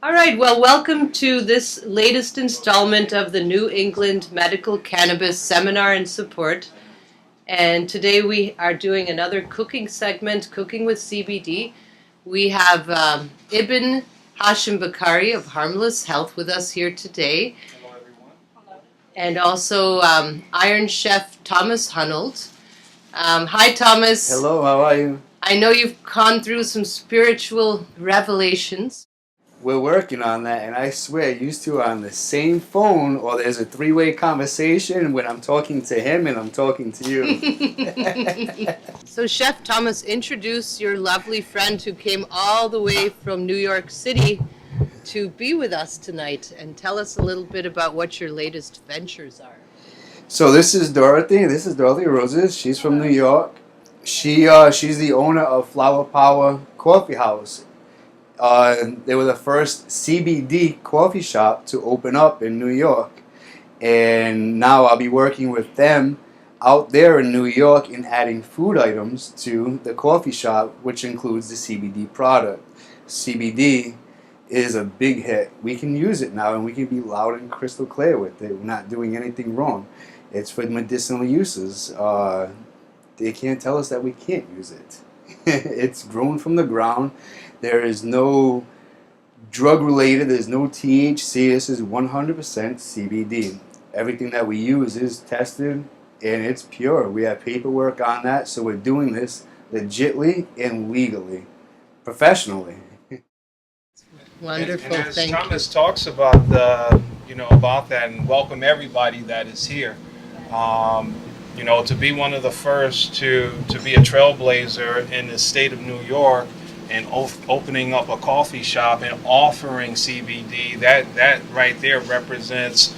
All right, well, welcome to this latest installment of the New England Medical Cannabis Seminar and Support. And today we are doing another cooking segment, Cooking with CBD. We have Ibn-Hashim Bakari of Harmless Health with us here today. Hello, everyone. And also Iron Chef Thomas Hunold. Hi, Thomas. Hello, how are you? I know you've gone through some spiritual revelations. We're working on that, and I swear, you two are on the same phone, or there's a three-way conversation when I'm talking to him and I'm talking to you. So, Chef Thomas, introduce your lovely friend who came all the way from New York City to be with us tonight, and tell us a little bit about what your latest ventures are. So this is Dorothy. This is Dorothy Roses. She's from New York. She's the owner of Flower Power Coffee House. They were the first CBD coffee shop to open up in New York, and now I'll be working with them out there in New York and adding food items to the coffee shop, which includes the CBD product. CBD is a big hit. We can use it now, and we can be loud and crystal clear with it. We're not doing anything wrong. It's for medicinal uses. They can't tell us that we can't use it. It's grown from the ground. There is no drug related, there's no THC. This is 100% CBD. Everything that we use is tested and it's pure. We have paperwork on that, so we're doing this legitly and legally, professionally. Wonderful, and as thank you. Thomas talks about about that, and welcome everybody that is here. To be one of the first to be a trailblazer in the state of New York and opening up a coffee shop and offering CBD, that right there represents,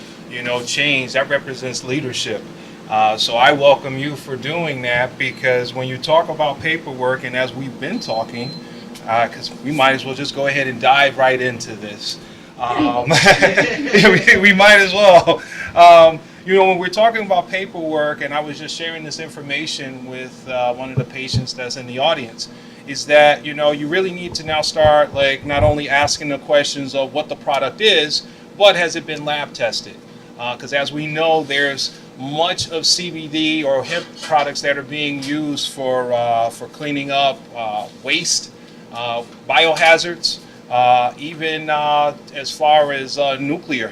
change. That represents leadership. So I welcome you for doing that, because when you talk about paperwork, and as we've been talking, because we might as well just go ahead and dive right into this. We might as well. When we're talking about paperwork, and I was just sharing this information with one of the patients that's in the audience, is that, you really need to now start, not only asking the questions of what the product is, but has it been lab tested? Because as we know, there's much of CBD or hemp products that are being used for cleaning up waste, biohazards, even as far as nuclear.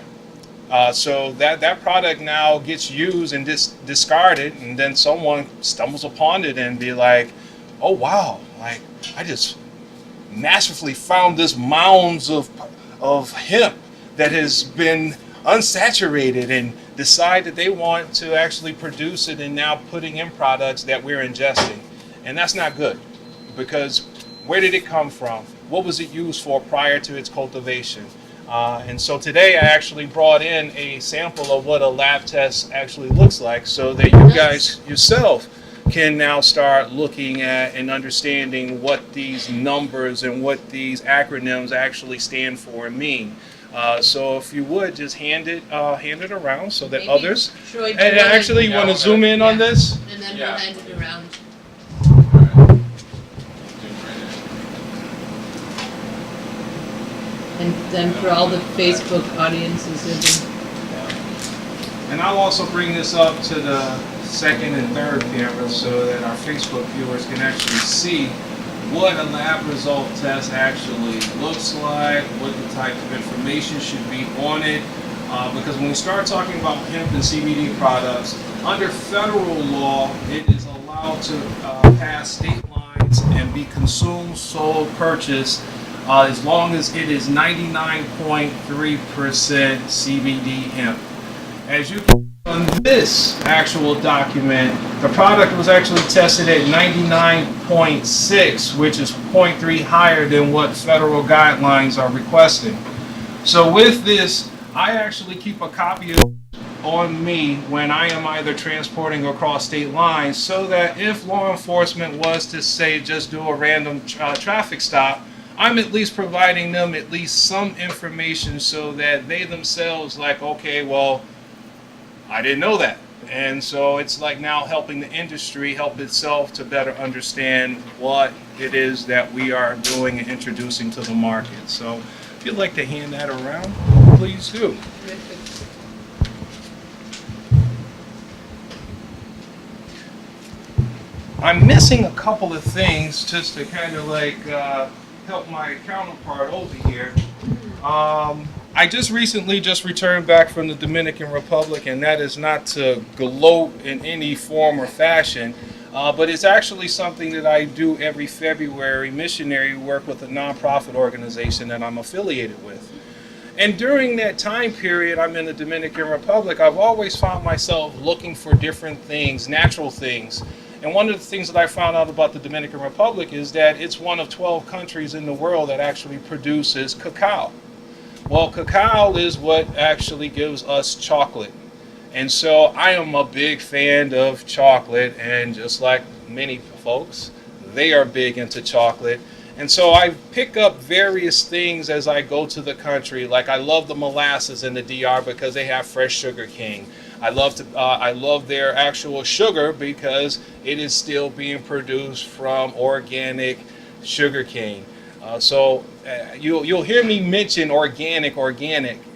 So that product now gets used and discarded, and then someone stumbles upon it and be like, oh wow, I just masterfully found this mounds of hemp that has been unsaturated, and decide that they want to actually produce it and now putting in products that we're ingesting. And that's not good, because where did it come from? What was it used for prior to its cultivation? And so today I actually brought in a sample of what a lab test actually looks like, so that you guys yourself can now start looking at and understanding what these numbers and what these acronyms actually stand for and mean. So if you would just hand it around so that Maybe others. Troy, And actually, you want to zoom in on this? And then we'll hand it around. And then for all the Facebook audiences, And I'll also bring this up to the second and third camera so that our Facebook viewers can actually see what a lab result test actually looks like, what the type of information should be on it. Because when we start talking about hemp and CBD products, under federal law, it is allowed to pass state lines and be consumed, sold, purchased, as long as it is 99.3% CBD hemp. As you can see on this actual document, the product was actually tested at 99.6, which is 0.3 higher than what federal guidelines are requesting. So with this, I actually keep a copy of it on me when I am either transporting across state lines, so that if law enforcement was to say just do a random traffic stop, I'm at least providing them at least some information so that they themselves okay, well, I didn't know that. And so it's now helping the industry help itself to better understand what it is that we are doing and introducing to the market. So If you'd like to hand that around, please do. I'm missing a couple of things just to kind of like help my counterpart over here. I just recently returned back from the Dominican Republic, and that is not to gloat in any form or fashion, but it's actually something that I do every February, missionary work with a nonprofit organization that I'm affiliated with. And during that time period I'm in the Dominican Republic, I've always found myself looking for different things, natural things. And one of the things that I found out about the Dominican Republic is that it's one of 12 countries in the world that actually produces cacao. Well, cacao is what actually gives us chocolate. And so I am a big fan of chocolate, and just like many folks, they are big into chocolate. And so I pick up various things as I go to the country. Like I love the molasses in the DR because they have fresh sugar cane. I love their actual sugar because it is still being produced from organic sugar cane. You'll hear me mention organic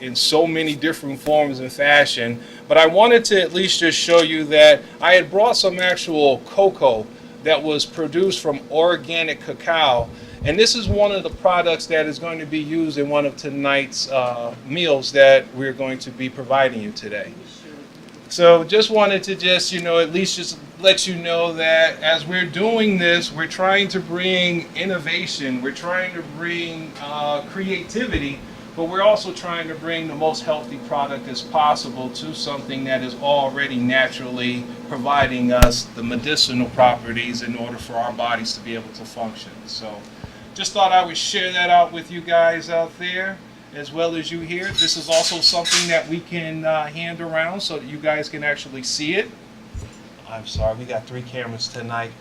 in so many different forms and fashion, but I wanted to at least just show you that I had brought some actual cocoa that was produced from organic cacao, and this is one of the products that is going to be used in one of tonight's meals that we're going to be providing you today. So just wanted to at least just let you know that as we're doing this, we're trying to bring innovation, we're trying to bring creativity, but we're also trying to bring the most healthy product as possible to something that is already naturally providing us the medicinal properties in order for our bodies to be able to function. So just thought I would share that out with you guys out there, as well as you here. This is also something that we can hand around so that you guys can actually see it. I'm sorry, we got 3 cameras tonight.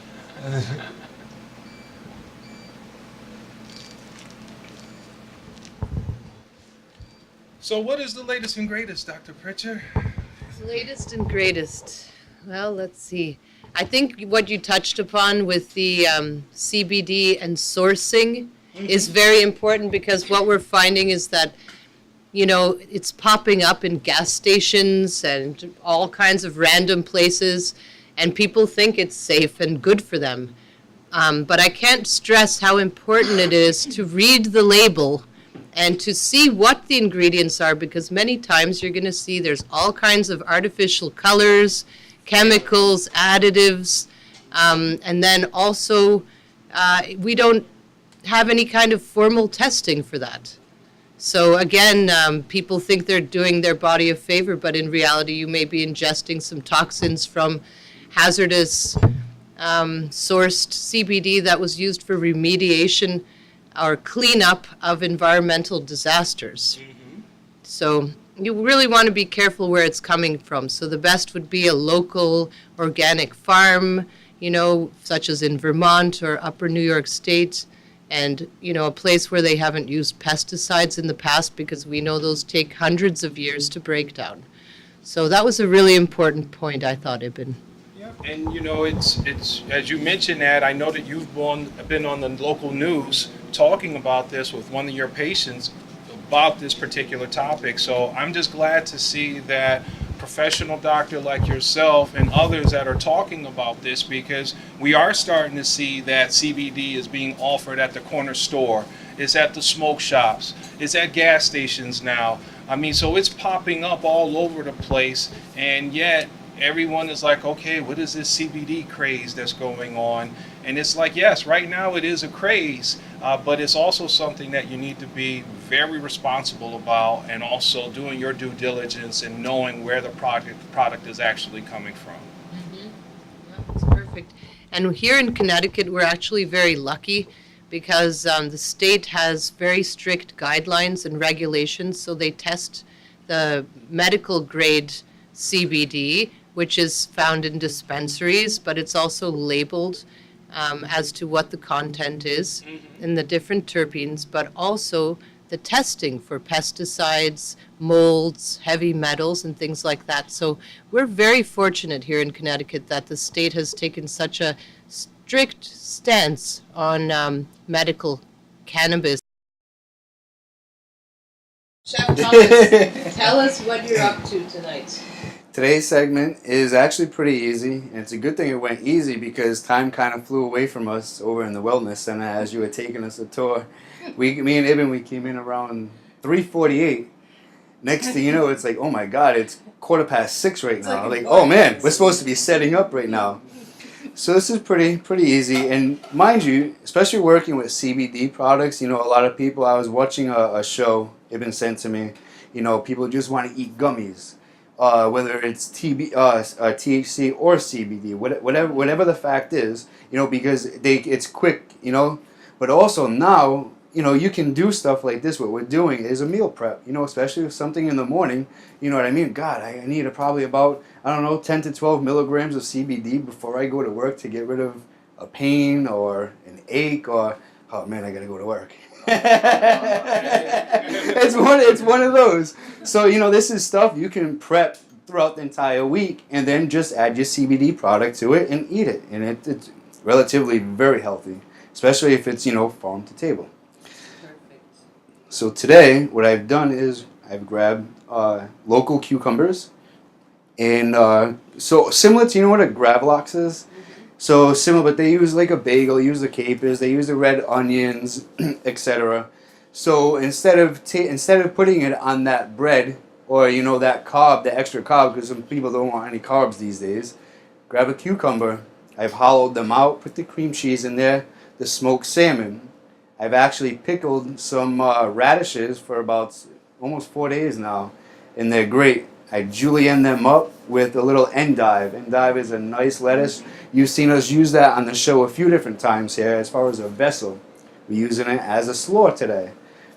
So what is the latest and greatest, Dr. Pecher? Latest and greatest. Well, let's see. I think what you touched upon with the CBD and sourcing is very important, because what we're finding is that, it's popping up in gas stations and all kinds of random places, and people think it's safe and good for them. But I can't stress how important it is to read the label and to see what the ingredients are, because many times you're going to see there's all kinds of artificial colors, chemicals, additives, and then also we don't have any kind of formal testing for that. So again, people think they're doing their body a favor, but in reality you may be ingesting some toxins from hazardous sourced CBD that was used for remediation or cleanup of environmental disasters. So you really want to be careful where it's coming from. So the best would be a local organic farm, such as in Vermont or Upper New York State, and a place where they haven't used pesticides in the past, because we know those take hundreds of years to break down. So that was a really important point, I thought, Ibn. Yeah, and it's as you mentioned that, I know that you've been on the local news talking about this with one of your patients about this particular topic. So I'm just glad to see that professional doctor like yourself and others that are talking about this, because we are starting to see that CBD is being offered at the corner store, it's at the smoke shops, it's at gas stations now. I mean, so it's popping up all over the place, and yet everyone is like, okay, what is this CBD craze that's going on? And it's like, yes, right now it is a craze, but it's also something that you need to be very responsible about, and also doing your due diligence and knowing where the product is actually coming from. That's perfect. And here in Connecticut, we're actually very lucky, because the state has very strict guidelines and regulations. So they test the medical grade CBD, which is found in dispensaries, but it's also labeled as to what the content is and the different terpenes, but also the testing for pesticides, molds, heavy metals, and things like that. So we're very fortunate here in Connecticut that the state has taken such a strict stance on medical cannabis. Tell us what you're up to tonight. Today's segment is actually pretty easy, and it's a good thing it went easy because time kind of flew away from us over in the Wellness Center as you were taking us a tour. Me and Ibn, we came in around 3:48. Next thing you know, it's like, oh my God, it's 6:15 right now. Like, oh man, we're supposed to be setting up right now. So this is pretty easy, and mind you, especially working with CBD products, you know, a lot of people. I was watching a show Ibn sent to me. You know, people just want to eat gummies, whether it's THC or CBD, whatever the fact is, you know, because it's quick, you know. But also now, you know, you can do stuff like this. What we're doing is a meal prep, you know, especially with something in the morning. You know what I mean? God, I need probably about, I don't know, 10 to 12 milligrams of CBD before I go to work to get rid of a pain or an ache or, oh man, I gotta go to work. It's one of those. So, you know, this is stuff you can prep throughout the entire week and then just add your CBD product to it and eat it. And it's relatively very healthy, especially if it's, you know, farm to table. So today, what I've done is I've grabbed local cucumbers, and so similar to, you know what a Gravlax is? So similar, but they use like a bagel, use the capers, they use the red onions, etc. So instead of putting it on that bread or, you know, that carb, the extra carb, because some people don't want any carbs these days, grab a cucumber. I've hollowed them out, put the cream cheese in there, the smoked salmon. I've actually pickled some radishes for about almost 4 days now, and they're great. I julienne them up with a little endive. Endive is a nice lettuce. You've seen us use that on the show a few different times here as far as a vessel. We're using it as a slaw today.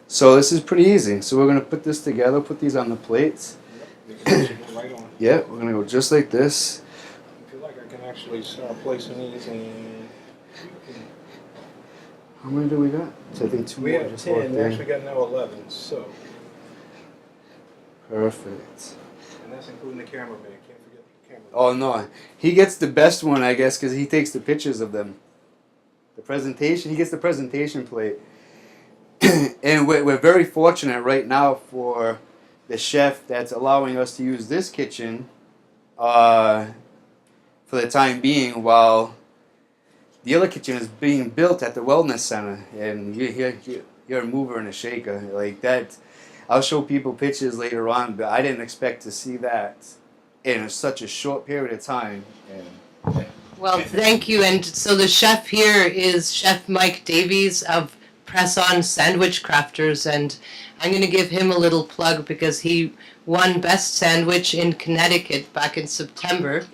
So this is pretty easy. So we're going to put this together, put these on the plates. Right on. Yeah, we're going to go just like this. I feel like I can actually start placing these in. How many do we got? So I think two We more. have Just 10. walked We in. actually got now 11. So, Perfect. and that's including the cameraman. Can't forget the cameraman. Oh no, he gets the best one, I guess, because he takes the pictures of them. The presentation, he gets the presentation plate. And we're very fortunate right now for the chef that's allowing us to use this kitchen for the time being while the other kitchen is being built at the Wellness Center. And you're a mover and a shaker. Like that, I'll show people pictures later on, but I didn't expect to see that in such a short period of time. And Well, thank you. And so the chef here is Chef Mike Davies of Press On Sandwich Crafters, and I'm going to give him a little plug because he won Best Sandwich in Connecticut back in September,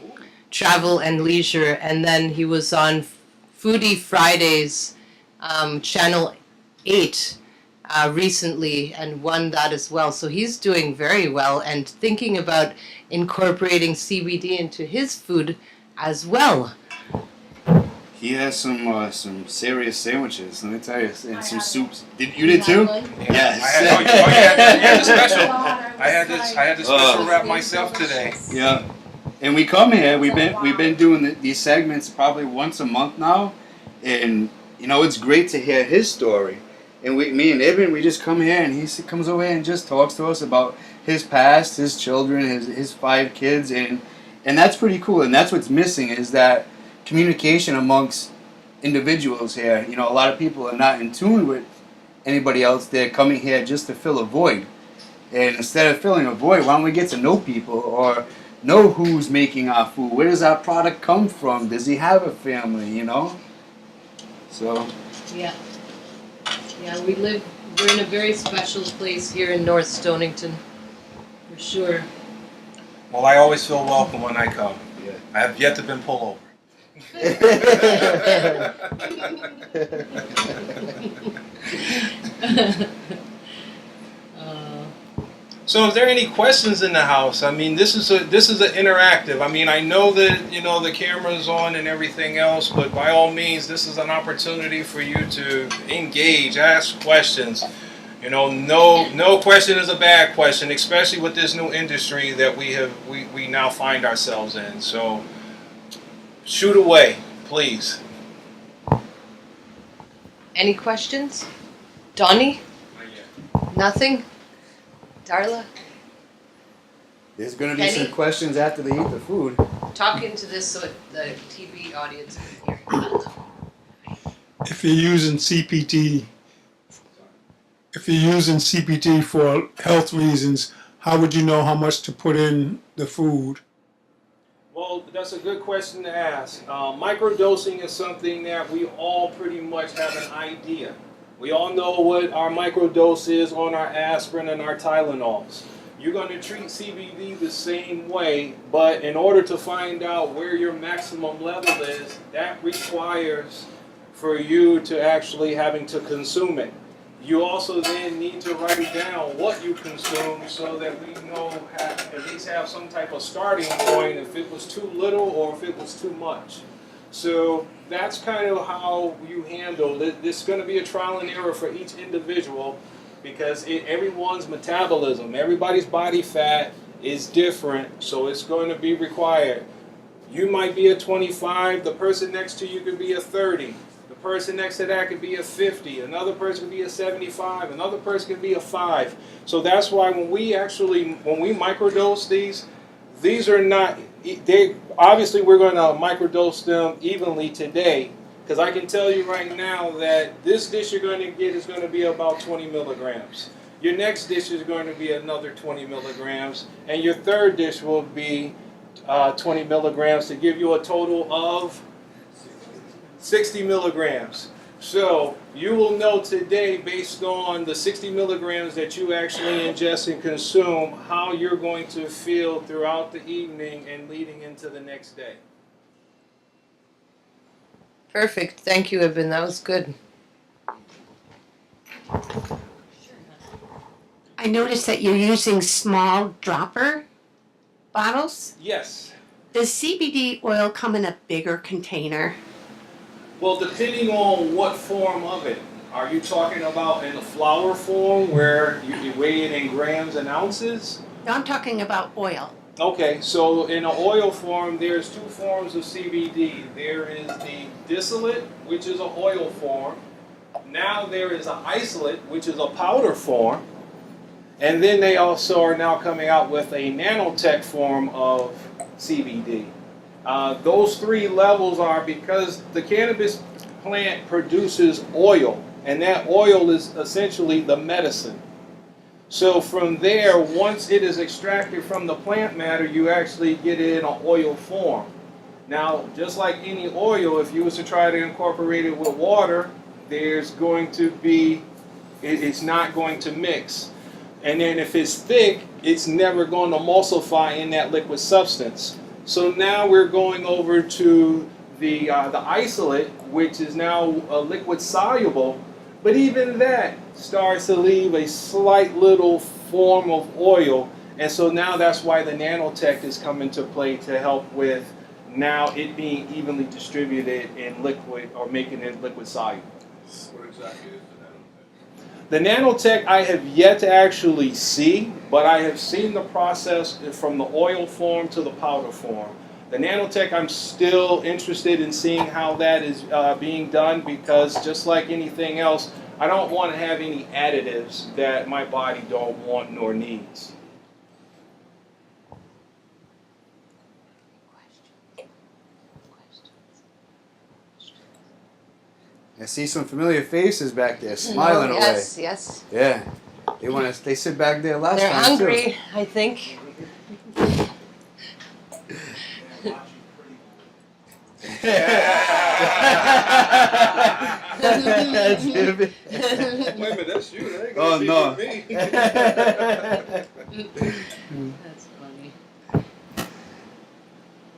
Travel and Leisure, and then he was on Foodie Fridays, Channel 8 recently and won that as well. So he's doing very well and thinking about incorporating CBD into his food as well. he has some serious sandwiches, let me tell you, and some soups. You did too? Yes. I had the special. I had the special wrap myself today. Yeah. And we come here. We've been doing these segments probably once a month now, and you know it's great to hear his story. And me and Ibn, we just come here, and he comes over here and just talks to us about his past, his children, his 5 kids, and that's pretty cool. And that's what's missing is that communication amongst individuals here. You know, a lot of people are not in tune with anybody else. They're coming here just to fill a void, and instead of filling a void, why don't we get to know people or know who's making our food? Where does our product come from? Does he have a family, you know? So. Yeah. Yeah, we're in a very special place here in North Stonington, for sure. Well, I always feel welcome when I come. Yeah. I have yet to been pulled over. So, is there any questions in the house? I mean, this is an interactive. I mean, I know that the camera's on and everything else, but by all means, this is an opportunity for you to engage, ask questions. You know, no question is a bad question, especially with this new industry that we now find ourselves in. So, shoot away, please. Any questions? Donnie? Not yet. Nothing? Darla, There's going to be Kenny? some questions after they eat the food. talk into this so the TV audience can hear. If you're using CPT, for health reasons, how would you know how much to put in the food? Well, that's a good question to ask. Microdosing is something that we all pretty much have an idea. We all know what our microdose is on our aspirin and our Tylenols. You're going to treat CBD the same way, but in order to find out where your maximum level is, that requires for you to actually having to consume it. You also then need to write down what you consume so that we know, at least have some type of starting point if it was too little or if it was too much. So that's kind of how you handle it. This is going to be a trial and error for each individual because everyone's metabolism, everybody's body fat is different, so it's going to be required. You might be a 25, the person next to you could be a 30. The person next to that could be a 50, another person could be a 75, another person could be a 5. So that's why when we microdose these are not, obviously we're going to microdose them evenly today, because I can tell you right now that this dish you're going to get is going to be about 20 milligrams. Your next dish is going to be another 20 milligrams, and your third dish will be 20 milligrams to give you a total of 60 milligrams. So you will know today, based on the 60 milligrams that you actually ingest and consume, how you're going to feel throughout the evening and leading into the next day. Perfect. Thank you, Ibn. That was good. I noticed that you're using small dropper bottles. Yes. Does CBD oil come in a bigger container? Well, depending on what form of it. Are you talking about in the flower form where you weigh it in grams and ounces? No, I'm talking about oil. Okay, so in an oil form, there's two forms of CBD. There is the distillate, which is an oil form. Now there is an isolate, which is a powder form. And then they also are now coming out with a nanotech form of CBD. Those three levels are because the cannabis plant produces oil, and that oil is essentially the medicine. So from there, once it is extracted from the plant matter, you actually get it in an oil form. Now, just like any oil, if you was to try to incorporate it with water, there's going to be, it's not going to mix. And then if it's thick, it's never going to emulsify in that liquid substance. So now we're going over to the isolate, which is now a liquid soluble, but even that starts to leave a slight little form of oil, and so now that's why the nanotech is coming to play to help with now it being evenly distributed in liquid or making it liquid soluble. What exactly is the nanotech? The nanotech I have yet to actually see, but I have seen the process from the oil form to the powder form. The nanotech, I'm still interested in seeing how that is being done, because just like anything else, I don't want to have any additives that my body don't want nor needs. I see some familiar faces back there smiling away. Yes, yes. Yeah. They sit back there last They're time hungry, I think. too. Wait a minute, that's you. That ain't Oh, gonna be no. with me. That's funny.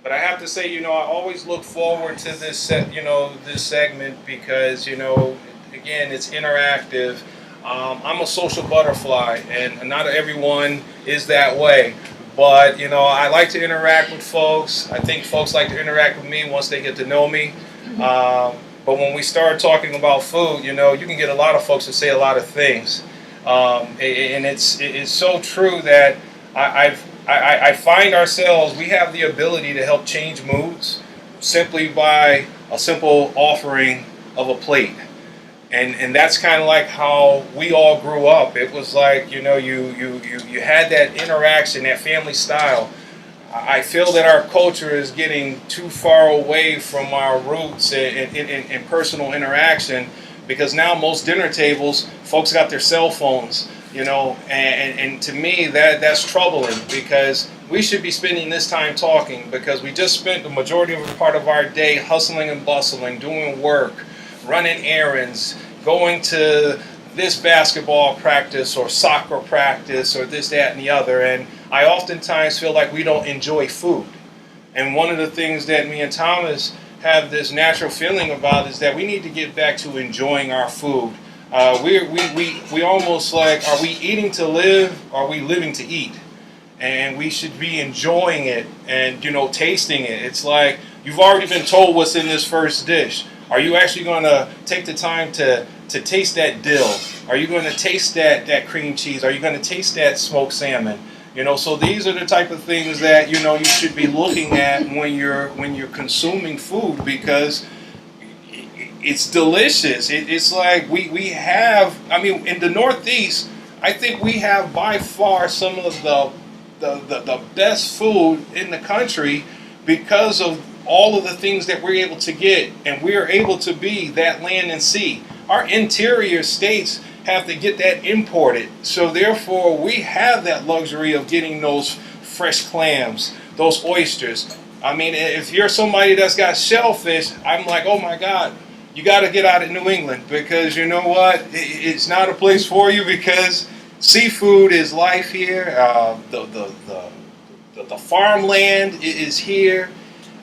But I have to say, I always look forward to this this segment because, again, it's interactive. I'm a social butterfly, and not everyone is that way. But, I like to interact with folks. I think folks like to interact with me once they get to know me. But when we start talking about food, you can get a lot of folks to say a lot of things. And it's so true that I find ourselves, we have the ability to help change moods simply by a simple offering of a plate. And that's kind of like how we all grew up. It was like, you had that interaction, that family style. I feel that our culture is getting too far away from our roots in personal interaction, because now most dinner tables, folks got their cell phones, and to me that's troubling, because we should be spending this time talking, because we just spent the majority of a part of our day hustling and bustling, doing work, running errands, going to this basketball practice or soccer practice or this, that, and the other. And I oftentimes feel like we don't enjoy food. And one of the things that me and Thomas have this natural feeling about is that we need to get back to enjoying our food. We almost like, are we eating to live? Or are we living to eat? And we should be enjoying it and, tasting it. It's like you've already been told what's in this first dish. Are you actually going to take the time to taste that dill? Are you going to taste that cream cheese? Are you going to taste that smoked salmon? So these are the type of things that, you should be looking at when you're consuming food, because it's delicious. It's like we have, in the Northeast, I think we have by far some of the best food in the country, because of all of the things that we're able to get, and we're able to be that land and sea. Our interior states have to get that imported, so therefore we have that luxury of getting those fresh clams, those oysters. If you're somebody that's got shellfish, I'm like, oh my God, you got to get out of New England, because you know what? It's not a place for you, because seafood is life here. The farmland is here.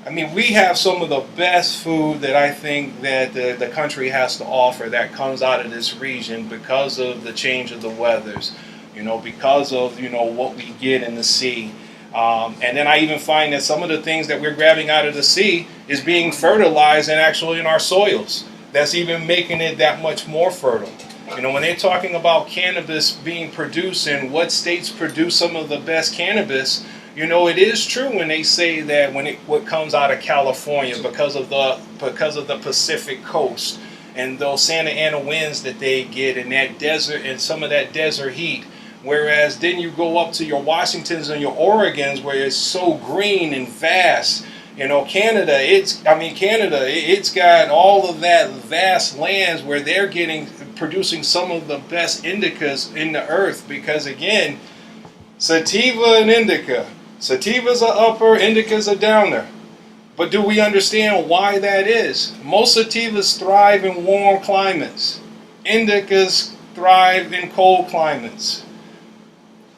We have some of the best food that I think that the country has to offer, that comes out of this region, because of the change of the weathers, because of, what we get in the sea. And then I even find that some of the things that we're grabbing out of the sea is being fertilized and actually in our soils. That's even making it that much more fertile. When they're talking about cannabis being produced and what states produce some of the best cannabis, it is true when they say that what comes out of California, because of the Pacific coast and those Santa Ana winds that they get, and that desert and some of that desert heat. Whereas then you go up to your Washingtons and your Oregons, where it's so green and vast. Canada, it's got all of that vast lands where they're producing some of the best indicas in the earth, because again, sativa and indica. Sativas are upper, indicas are downer. But do we understand why that is? Most sativas thrive in warm climates. Indicas thrive in cold climates.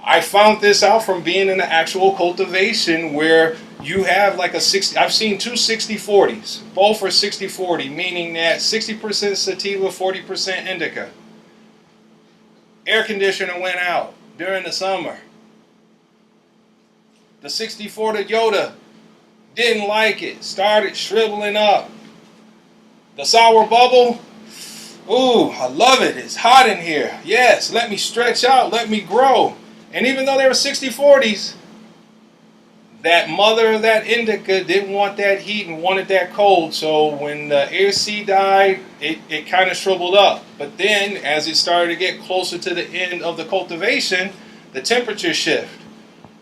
I found this out from being in the actual cultivation, where you have like I've seen two 60-40s. Both are 60-40, meaning that 60% sativa, 40% indica. Air conditioner went out during the summer. The 60-40 Yoda didn't like it, started shriveling up. The sour bubble, ooh, I love it, it's hot in here. Yes, let me stretch out, let me grow. And even though they were 60-40s, that mother of that indica didn't want that heat and wanted that cold. So when the AC died, it kind of shriveled up. But then as it started to get closer to the end of the cultivation, the temperature shifted.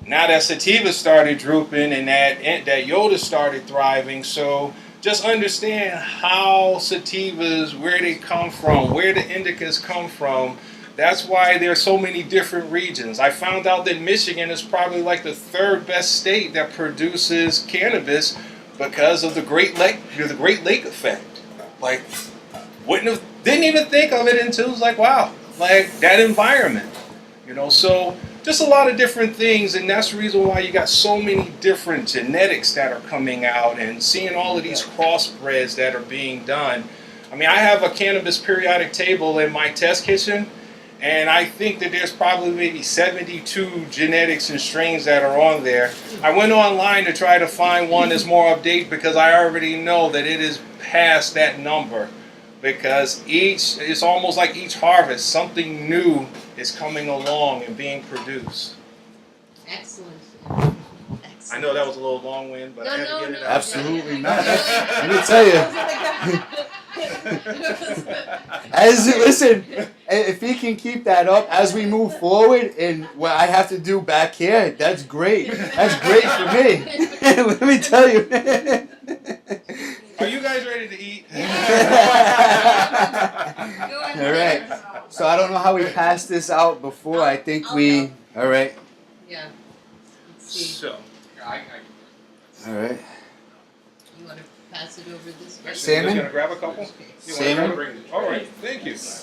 Now that sativa started drooping and that Yoda started thriving. So just understand how sativas, where they come from, where the indicas come from. That's why there's so many different regions. I found out that Michigan is probably like the third best state that produces cannabis, because of the Great Lake effect. Like, didn't even think of it until it was like, wow, like that environment, So just a lot of different things, and that's the reason why you got so many different genetics that are coming out, and seeing all of these crossbreds that are being done. I have a cannabis periodic table in my test kitchen, and I think that there's probably maybe 72 genetics and strains that are on there. I went online to try to find one that's more updated, because I already know that it is past that number. Because it's almost like each harvest, something new is coming along and being produced. Excellent. I know that was a little long-winded, but I had to get it out. Absolutely not. Let me tell you. Listen, if he can keep that up as we move forward, and what I have to do back here, that's great. That's great for me. Let me tell you. Are you guys ready to eat? All right. So I don't know how we passed this out before. I think we. All right. Yeah. Let's see. So, All right. You want to pass it over this way? Salmon? Just gonna grab a couple. You wanna Salmon? grab it? All right. Thank you. So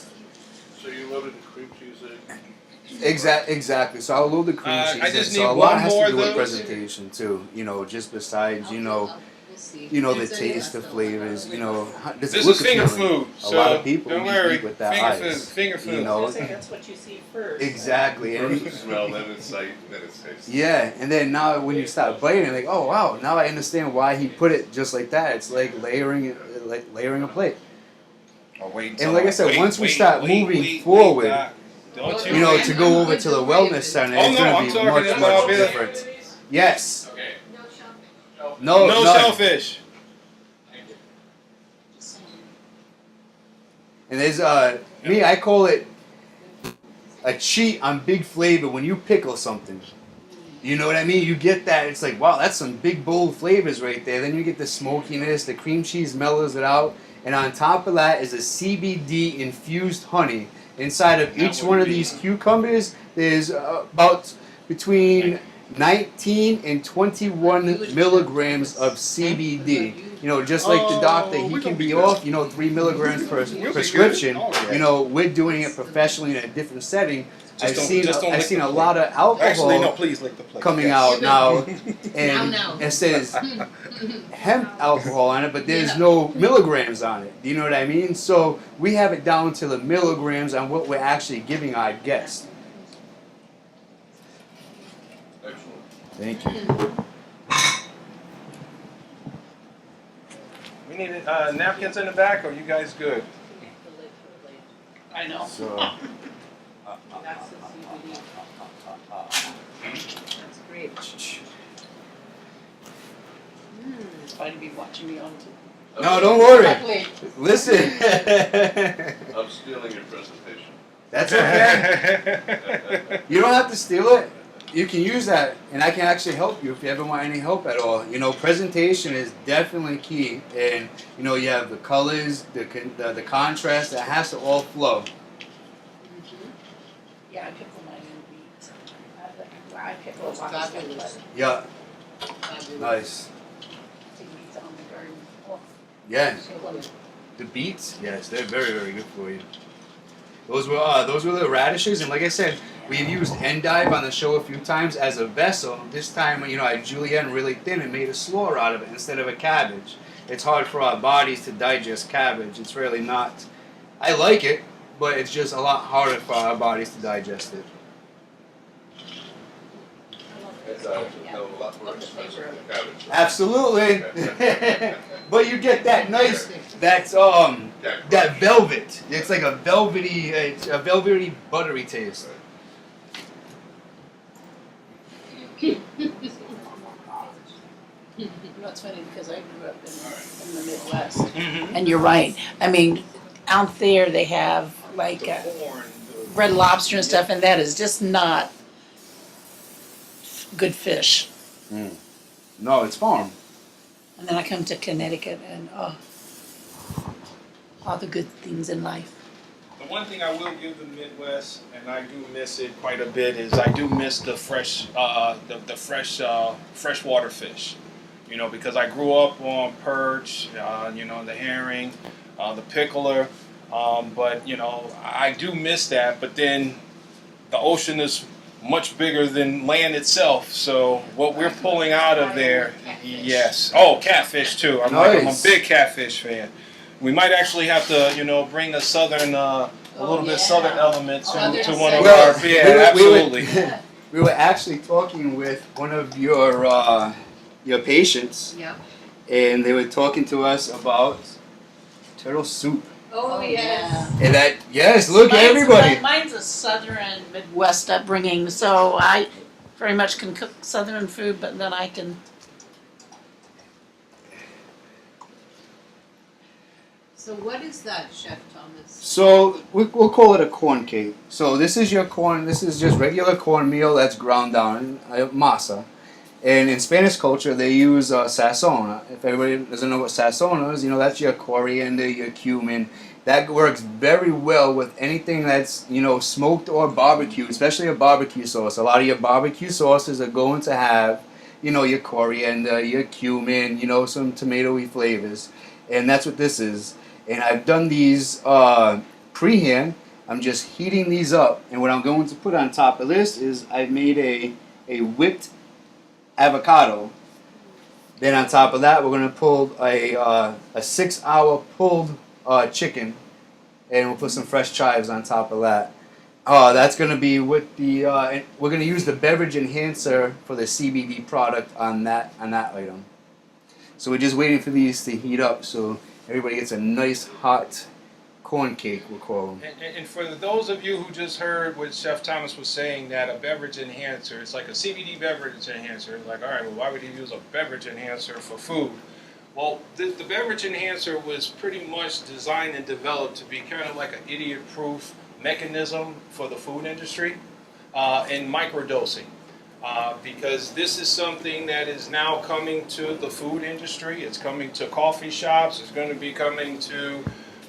you loaded the cream cheese in? Exactly. So I'll load the cream I cheese in. just So need a lot one has more to do with of those. presentation too. You know, just besides We'll see. the There's a- taste, the flavors. You know, does it This look is finger appealing? food. A So lot of people don't eat worry. with their Finger eyes. food. Finger food. You know, That's what you see first. exactly. And First it's smell, then it's sight, then it's taste. yeah, and then now when you start biting, like, oh wow, now I understand why he put it just like that. It's like layering a plate. Oh, wait And until like I said, wait, once we wait, start wait, moving wait, forward, Doc. Don't you know, to go over to the wellness center, Oh, it's no, I'm going to be talking much, about much it. different. Yes. Okay. No, No none. shellfish. And there's me, I call it a cheat on big flavor when you pickle something. You know what I mean? You get that, it's like, wow, that's some big bold flavors right there. Then you get the smokiness, the cream cheese mellows it out, and on top of that is a CBD infused honey. Inside of each one of these cucumbers, there's about between 19 and 21 milligrams of CBD. You know, just like the doctor, he can be off, 3 milligrams per prescription. You know, we're doing it professionally in a different setting. I've seen a lot of alcohol Actually, no, please lick the plate. coming Yes. out now, and Now. it says hemp alcohol on it, but there's no milligrams on it. Do you know what I mean? So we have it down to the milligrams on what we're actually giving our guests. Excellent. Thank you. We need napkins in the back, or you guys good? I know. So, That's the CBD. That's great. It's fine to be watching me on TV. no, don't worry. Wait, Listen. I'm stealing your presentation. That's okay. You don't have to steal it. You can use that, and I can actually help you if you ever want any help at all. You know, presentation is definitely key, and you know, you have the colors, the contrast. That has to all flow. yeah, I pickle mine in beets. I pickle a lot of Fabulous. stuff, Yeah, Fabulous. nice. but take beets out in the garden. Oh, Yeah, so lovely. the beets. Yes, they're very, very good for you. Those were the radishes, and like I said, we've used endive on the show a few times as a vessel. This time, you know, I julienne really thin and made a slaw out of it instead of a cabbage. It's hard for our bodies to digest cabbage. It's really not. I like it, but it's just a lot harder for our bodies to digest it. It's a hell of a lot more expensive than cabbage. Absolutely. But you get that nice, that velvet. It's like a velvety buttery taste. You know, it's funny because I grew up in the Midwest. Mm-hmm. And you're right. I mean, out there they have like Corn. red lobster and stuff, and that is just not good fish. No, it's farm. And then I come to Connecticut and all the good things in life. The one thing I will give the Midwest, and I do miss it quite a bit, is I do miss the fresh, freshwater fish. You know, because I grew up on perch, you know, the herring, the pickler, but you know, I do miss that. But then, the ocean is much bigger than land itself. So what we're pulling out of there, yes. Oh, catfish too. I'm a big catfish fan. We might actually have to, you know, bring a southern, a little bit southern element to one of Well, our. Yeah, absolutely. We were actually talking with one of your patients, Yep. and they were talking to us about turtle soup. Oh, yes. And that, yes, look at everybody. Mine's a southern Midwest upbringing, so I very much can cook southern food, but then I can. So what is that, Chef Thomas? So we'll call it a corn cake. So this is your corn. This is just regular cornmeal that's ground down, masa. And in Spanish culture, they use sazon. If everybody doesn't know what sazon is, that's your coriander, your cumin. That works very well with anything that's, smoked or barbecued, especially a barbecue sauce. A lot of your barbecue sauces are going to have, your coriander, your cumin, some tomatoey flavors. And that's what this is. And I've done these pre-hand. I'm just heating these up. And what I'm going to put on top of this is I've made a whipped avocado. Then on top of that, we're going to pull a 6-hour pulled chicken. And we'll put some fresh chives on top of that. That's going to be with the, we're going to use the beverage enhancer for the CBD product on that item. So we're just waiting for these to heat up so everybody gets a nice hot corn cake, we'll call them. And for those of you who just heard what Chef Thomas was saying, that a beverage enhancer, it's like a CBD beverage enhancer. Like, all right, well, why would he use a beverage enhancer for food? Well, the beverage enhancer was pretty much designed and developed to be kind of like an idiot-proof mechanism for the food industry in microdosing. Because this is something that is now coming to the food industry. It's coming to coffee shops. It's going to be coming to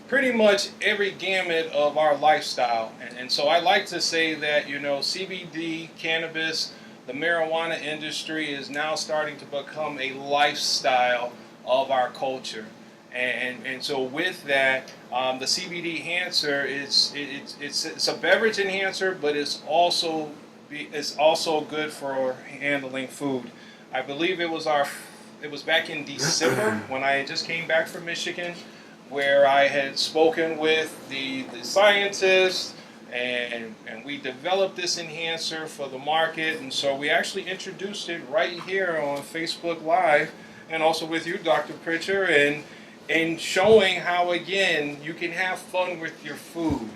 pretty much every gamut of our lifestyle. And so I like to say that, CBD, cannabis, the marijuana industry is now starting to become a lifestyle of our culture. And so with that, the CBD enhancer, it's a beverage enhancer, but it's also good for handling food. I believe it was back in December when I just came back from Michigan, where I had spoken with the scientists, and we developed this enhancer for the market. And so we actually introduced it right here on Facebook Live, and also with you, Dr. Pecher, and showing how, again, you can have fun with your food.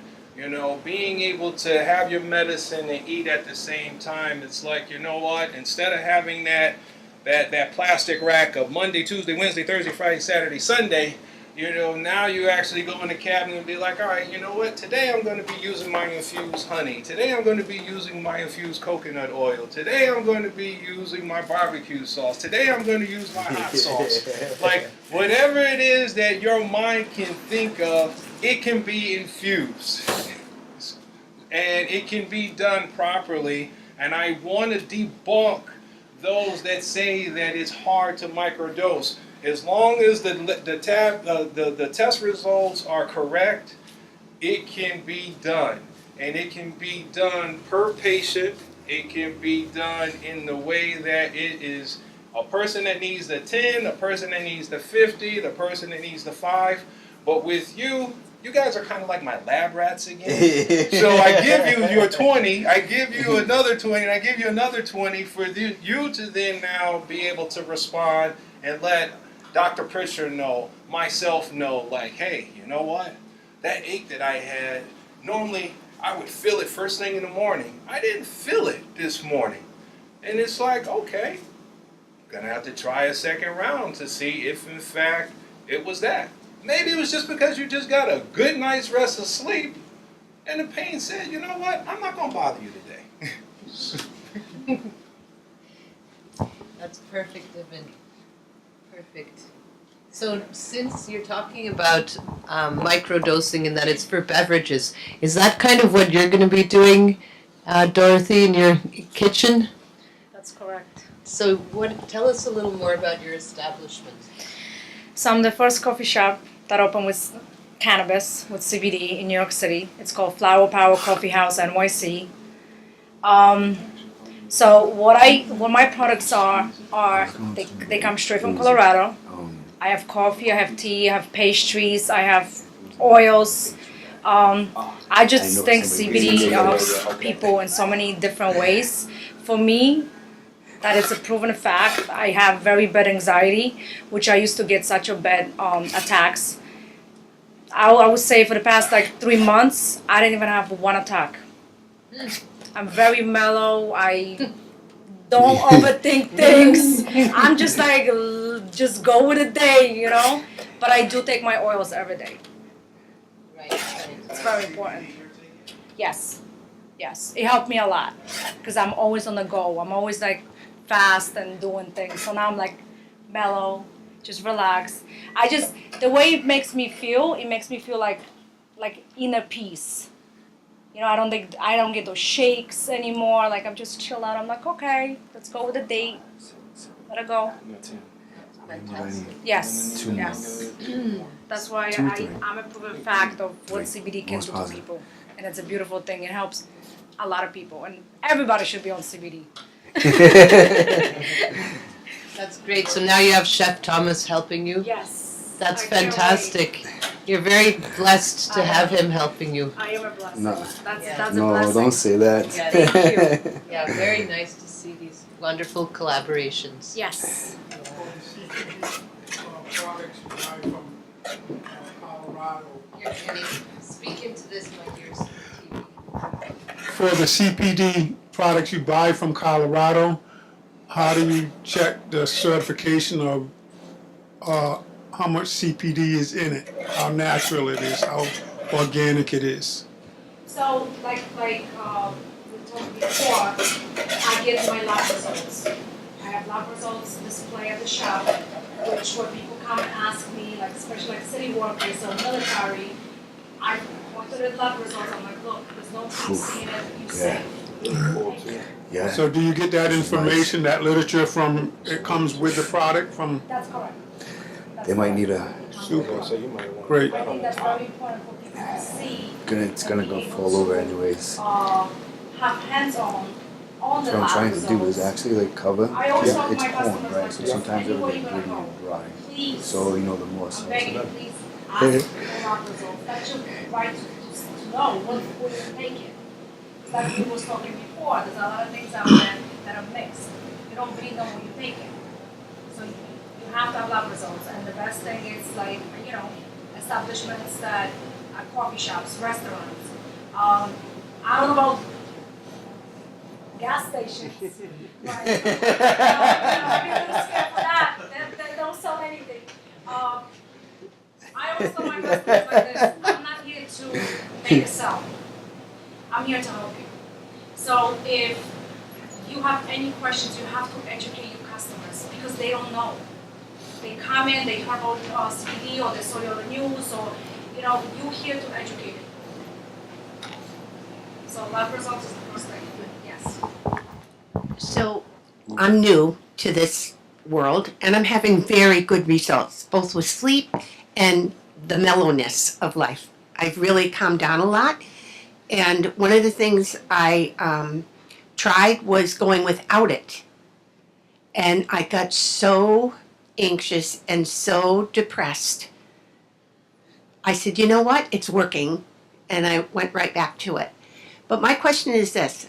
Being able to have your medicine and eat at the same time. It's like, what? Instead of having that plastic rack of Monday, Tuesday, Wednesday, Thursday, Friday, Saturday, Sunday, now you actually go in the cabinet and be like, all right, you know what? Today I'm going to be using my infused honey. Today I'm going to be using my infused coconut oil. Today I'm going to be using my barbecue sauce. Today I'm going to use my hot sauce. Like, whatever it is that your mind can think of, it can be infused. And it can be done properly. And I want to debunk those that say that it's hard to microdose. As long as the test results are correct, it can be done. And it can be done per patient. It can be done in the way that it is a person that needs the 10, a person that needs the 50, the person that needs the 5. But with you guys are kind of like my lab rats again. So I give you your 20, I give you another 20, and I give you another 20 for you to then now be able to respond and let Dr. Pecher know, myself know, like, hey, you know what? That ache that I had, normally I would feel it first thing in the morning. I didn't feel it this morning. And it's like, okay, I'm going to have to try a second round to see if, in fact, it was that. Maybe it was just because you just got a good night's rest of sleep, and the pain said, you know what? I'm not going to bother you today. That's perfect, Ibn. Perfect. So since you're talking about microdosing and that it's for beverages, is that kind of what you're going to be doing, Dorothy, in your kitchen? That's correct. So tell us a little more about your establishment. So I'm the first coffee shop that opened with cannabis, with CBD in New York City. It's called Flower Power Coffee House NYC. So what my products are they come straight from Colorado. I have coffee, I have tea, I have pastries, I have oils. I just think CBD helps people in so many different ways. For me, that is a proven fact. I have very bad anxiety, which I used to get such a bad attacks. I would say for the past 3 months, I didn't even have one attack. I'm very mellow. I don't overthink things. I'm just just go with the day, you know. But I do take my oils every day. Right. It's very important. Yes, yes, it helped me a lot because I'm always on the go. I'm always like fast and doing things. So now I'm like mellow, just relax. The way it makes me feel, it makes me feel like inner peace. You know, I don't get those shakes anymore. Like I'm just chill out. I'm like, okay, let's go with the date. Let it go. Fantastic. Yes, Two more. yes. That's why Two, three. I'm a proven fact of what Three. CBD can Most do to positive. people. And it's a beautiful thing. It helps a lot of people. And everybody should be on CBD. That's great. So now you have Chef Thomas helping you. Yes. That's I can't wait. fantastic. You're very blessed to have him helping you. I am a blessing. No. That's a No, blessing. don't say that. Yeah, thank Yeah, very nice to see these wonderful collaborations. Yes. Products you buy from Colorado. You're getting, speak into this, my dear TV. For the CPD products you buy from Colorado, how do you check the certification of how much CPD is in it, how natural it is, how organic it is? So, like we talked before, I get my lab results. I have lab results display at the shop, which when people come and ask me, like especially like city workers or military, I point to the lab results. I'm like, look, there's no THC in it. You say. Yeah. So do you get that information, that literature from, it comes with the product from? That's correct. They might need a. Super. Great. I think that's very important for people to see. It's gonna go fall over anyways. Have hands-on on the So what I'm lab trying to do is results. actually like cover. I always talk to It's my corn, customers right? like So this. sometimes Anywhere it'll be you're gonna really go, dry. please, So you know the more I'm sense. begging you, please ask for lab results. That's your right to know what food you're taking. Like we was talking before, there's a lot of things out there that are mixed. You don't really know what you're taking. So you have to have lab results. And the best thing is like, you know, establishments that are coffee shops, restaurants. I don't know about gas stations. Right? I'm a little scared for that. They don't sell anything. I always tell my customers like this, I'm not here to make a sell. I'm here to help you. So if you have any questions, you have to educate your customers because they don't know. They come in, they heard about CBD or they saw it on the news or, you know, you're here to educate them. So lab results is the first thing, yes. So I'm new to this world and I'm having very good results, both with sleep and the mellowness of life. I've really calmed down a lot. And one of the things I tried was going without it. And I got so anxious and so depressed. I said, you know what? It's working. And I went right back to it. But my question is this.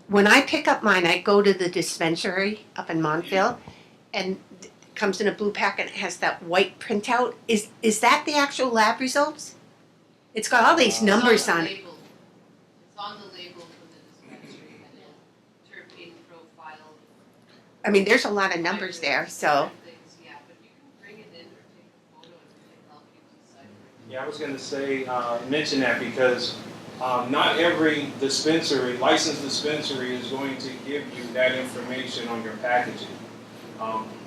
When I pick up mine, I go to the dispensary up in Montville and it comes in a blue packet and it has that white printout. Is that the actual lab results? It's got all these numbers on it. It's on the label for the dispensary and the terpene profile. I mean, there's a lot of numbers there, so. Things, yeah, but you can bring it in or take a photo and it can help you decipher. Yeah, I was going to say, mention that because not every dispensary, licensed dispensary, is going to give you that information on your packaging.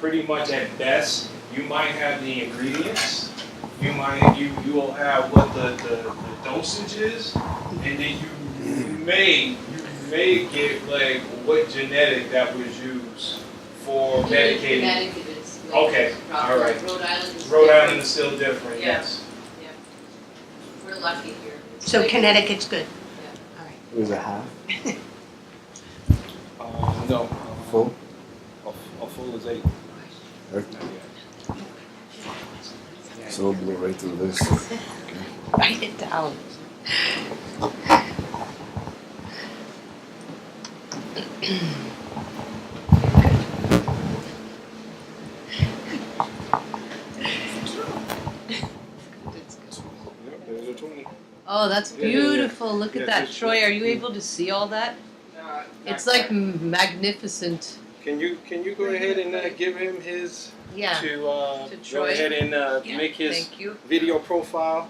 Pretty much at best, you might have the ingredients. You will have what the dosage is, and then you may get like what genetic that was used for medicating. Connecticut is like Okay, proper. all right. Rhode Island is Rhode different. Island is still different. Yeah. Yes. We're lucky here. It's So like- Connecticut's good. It was a half. No, Full. a full is 8. So we'll blow right through this. Write it down. Yep, there's a 20. Oh, that's Yeah, yeah, yeah. beautiful. Look at Yeah, that, just- Troy. Are you able to see all that? It's like magnificent. Can you go ahead and give him his Yeah. to To go Troy. ahead and Yeah. make his Thank you. video profile.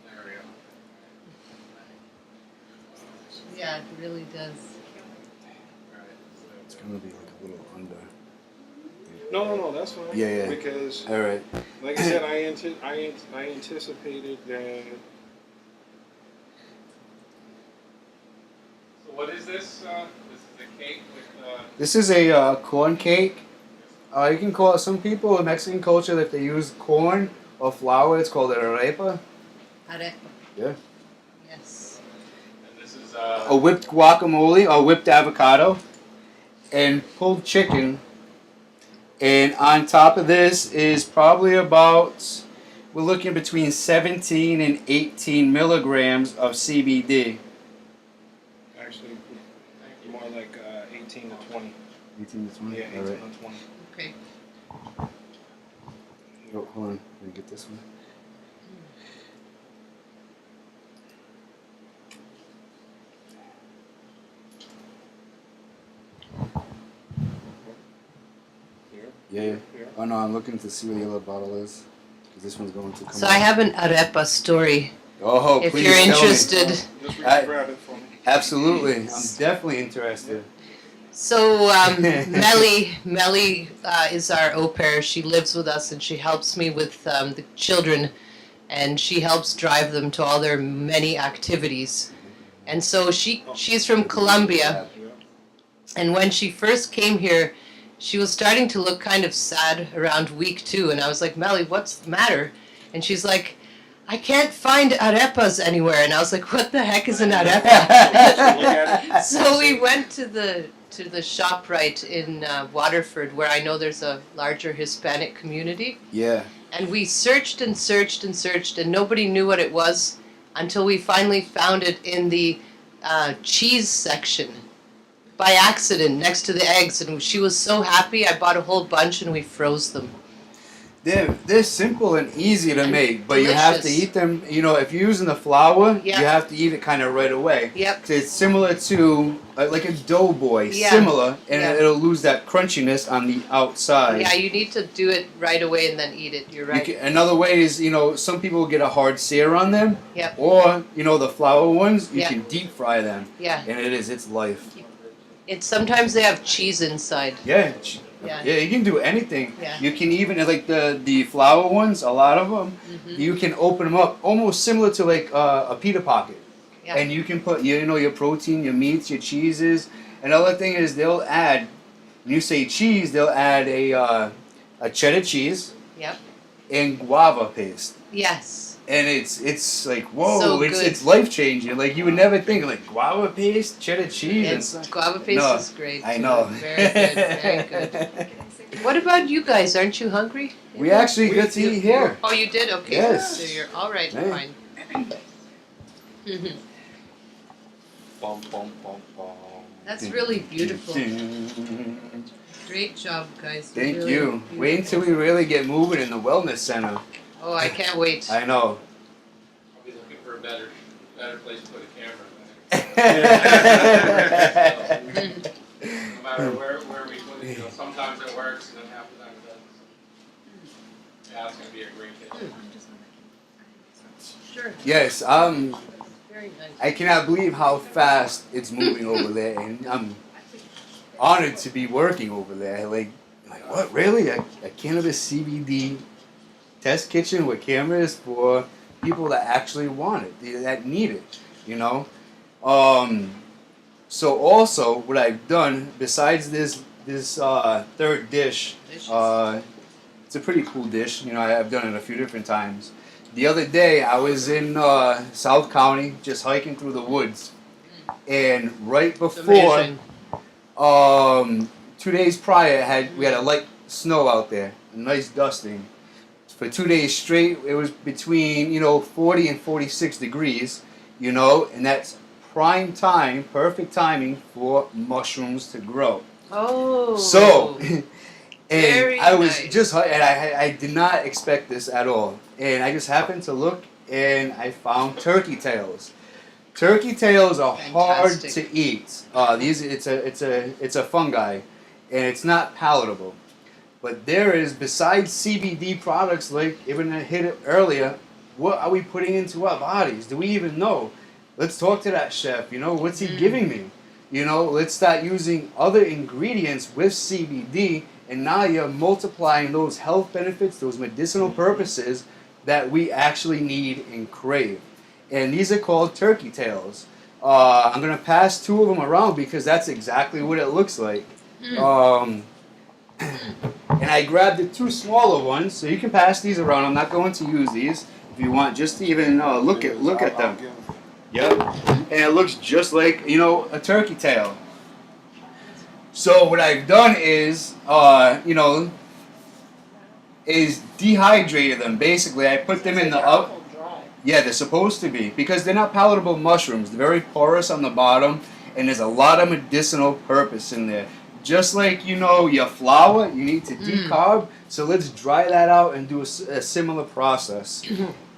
There we go. Yeah, it really does. It's gonna be like a little under. No, that's fine. Yeah. Because, All right. like I said, I anticipated that. So what is this? This is a cake with. This is a corn cake. You can call it, some people in Mexican culture, if they use corn or flour, it's called a arepa. Arepa. Yeah. Yes. And this is A whipped guacamole or whipped avocado and pulled chicken. And on top of this is probably about, we're looking between 17 and 18 milligrams of CBD. actually more like 18 to 20. 18 to 20? Yeah, 18 All right. to 20. Okay. Oh, hold on. Let me get this one. Here. Yeah. Here. Oh no, I'm looking to see where the other bottle is. Because this one's going to come So out. I have an arepa story. Oh, If please you're tell me. interested. Just I- grab it for me. Absolutely. I'm definitely interested. So Melly is our au pair. She lives with us and she helps me with the children, and she helps drive them to all their many activities. And so she's from Colombia, and when she first came here, she was starting to look kind of sad around week 2, and I was like, Melly, what's the matter? And she's like, I can't find arepas anywhere. And I was like, what the heck is an arepa? So we went to the ShopRite in Waterford, where I know there's a larger Hispanic community. Yeah. And we searched and searched and searched, and nobody knew what it was until we finally found it in the cheese section by accident next to the eggs. And she was so happy. I bought a whole bunch and we froze them. They're simple and easy to make, but you have to delicious. eat them. You know, if you're using the flour, Yeah. you have to eat it kind of right away. Yep. 'Cause it's similar to like a doughboy, Yeah. similar, and Yeah. it'll lose that crunchiness on the outside. Yeah, you need to do it right away and then eat it. You're right. Another way is, you know, some people get a hard sear on them, Yep. or you know, the flour ones, you Yeah. can deep fry them, Yeah. and it's life. It's sometimes they have cheese inside. Yeah. Yeah. Yeah, you can do anything. Yeah. You can even like the flour ones. A lot of them, Mm-hmm. you can open them up almost similar to like a pita pocket, Yeah. and you can put your protein, your meats, your cheeses. Another thing is they'll add. When you say cheese, they'll add a cheddar cheese. Yep. And guava paste, Yes. and it's like whoa, So it's good. it's life changing. Like you would never think like guava paste, cheddar cheese. It's guava paste No, is great. I too. know. Very good. Very good. What about you guys? Aren't you hungry? We actually get to eat here. Oh, you did? Okay. Yes. So you're all right. Hey. Fine. Mhm. Bum, bum, bum, bum. That's really beautiful. Great job, guys. Thank Really you. beautiful. Wait until we really get moving in the wellness center. Oh, I can't wait. I know. I'll be looking for a better place to put a camera. No matter where we put it, sometimes it works and then half the time it doesn't. Yeah, it's gonna be a great kitchen. Sure. Yes, Very nice. I cannot believe how fast it's moving over there, and I'm honored to be working over there. Like what? Really? A cannabis CBD test kitchen with cameras for people that actually want it, that need it, you know? So also, what I've done, besides this third dish, Delicious. it's a pretty cool dish, you know, I've done it a few different times. The other day, I was in South County, just hiking through the woods, and right It's before, amazing. 2 days prior, we had a light snow out there, a nice dusting. For 2 days straight, it was between 40 and 46 degrees, and that's prime time, perfect timing for mushrooms to grow. Oh. So, and Very I was nice. and I did not expect this at all, and I just happened to look, and I found turkey tails. Turkey tails are hard Fantastic. to eat. It's a fungi, and it's not palatable. But there is, besides CBD products like Ibn hit it earlier, what are we putting into our bodies? Do we even know? Let's talk to that chef. You know, what's he giving me? You know, let's start using other ingredients with CBD, and now you're multiplying those health benefits, those medicinal purposes that we actually need and crave. And these are called turkey tails. I'm going to pass 2 of them around because that's exactly what it looks like. And I grabbed the 2 smaller ones, so you can pass these around. I'm not going to use these. If you want, just to even look at them. Yep. And it looks just like, you know, a turkey tail. So what I've done is, you know, is dehydrated them. Basically, I put them in the oven. Yeah, they're supposed to be, because they're not palatable mushrooms. They're very porous on the bottom, and there's a lot of medicinal purpose in there. Just like, you know, your flour, you need to decarb. So let's dry that out and do a similar process.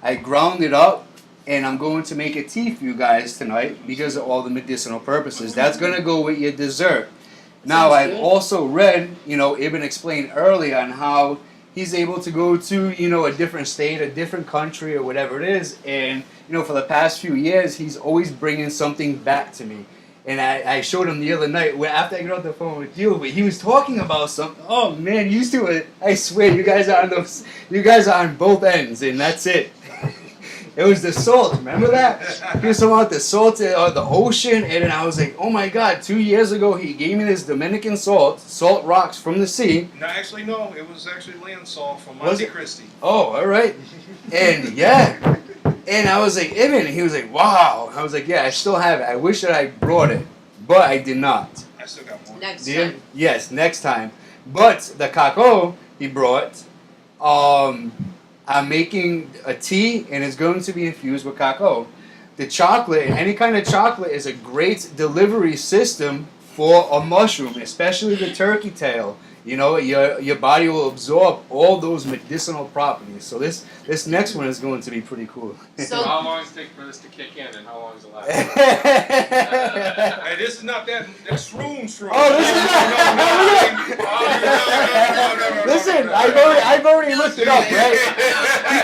I ground it up, and I'm going to make a tea for you guys tonight because of all the medicinal purposes. That's going to go with your dessert. Now, I've also read, you know, Ibn explained earlier on how he's able to go to, you know, a different state, a different country, or whatever it is. And, you know, for the past few years, he's always bringing something back to me. And I showed him the other night, where after I got off the phone with you, but he was talking about something. Oh man, you two are, I swear, you guys are on both ends, and that's it. It was the salt, remember that? He was talking about the salt of the ocean, and then I was like, oh my God, 2 years ago he gave me this Dominican salt rocks from the sea. No, actually, no. It was actually land salt from Monte Cristi. Oh, all right. And yeah. And I was like, Ibn, and he was like, wow. I was like, yeah, I still have it. I wish that I brought it, but I did not. I still got more. Next Yeah? time. Yes, next time. But the cacao he brought, I'm making a tea, and it's going to be infused with cacao. The chocolate, any kind of chocolate, is a great delivery system for a mushroom, especially the turkey tail. You know, your body will absorb all those medicinal properties. So this next one is going to be pretty cool. So How long does it take for this to kick in, and how long does it last? Hey, this is not that shroom. Oh, this is not. Listen, I've already looked it up, right?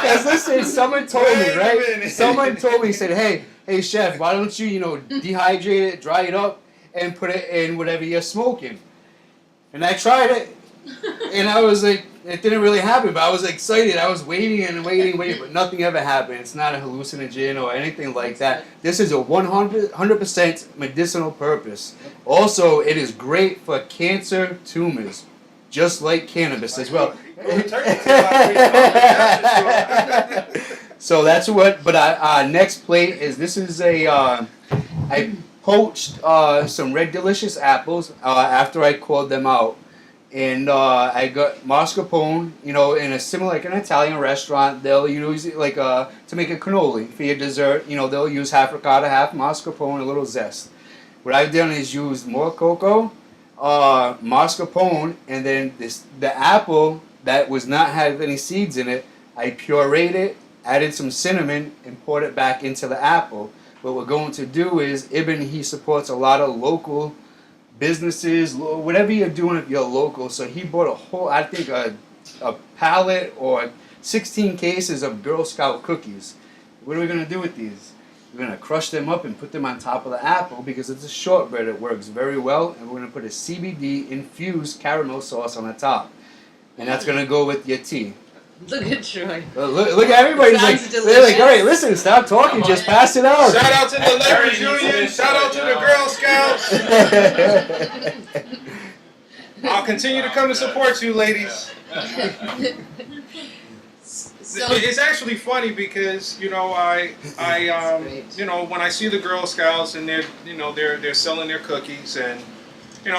Because listen, someone told me, right? Someone told me, said, hey, chef, why don't you, dehydrate it, dry it up, and put it in whatever you're smoking. And I tried it, and I was like, it didn't really happen, but I was excited. I was waiting, but nothing ever happened. It's not a hallucinogen or anything like that. This is a 100% medicinal purpose. Also, it is great for cancer tumors, just like cannabis as well. So that's what, but our next plate is, this is I poached some Red Delicious apples after I called them out. And I got mascarpone, in a similar, like an Italian restaurant, they'll use it like to make a cannoli for your dessert. They'll use half ricotta, half mascarpone, a little zest. What I've done is used more cocoa, mascarpone, and then the apple that was not have any seeds in it, I pureed it, added some cinnamon, and poured it back into the apple. What we're going to do is, Ibn, he supports a lot of local businesses, whatever you're doing if you're local. So he bought a whole, I think a pallet or 16 cases of Girl Scout cookies. What are we going to do with these? We're going to crush them up and put them on top of the apple because it's a shortbread. It works very well. And we're going to put a CBD infused caramel sauce on the top. And that's going to go with your tea. look at Troy. Look at everybody. Sounds They're like, delicious. all right, listen, stop talking, just pass it out. Shout out to the Lakers Union. Shout out to the Girl Scouts. I'll continue to come and support you, ladies. So It's actually funny because when I see the Girl Scouts and they're selling their cookies, and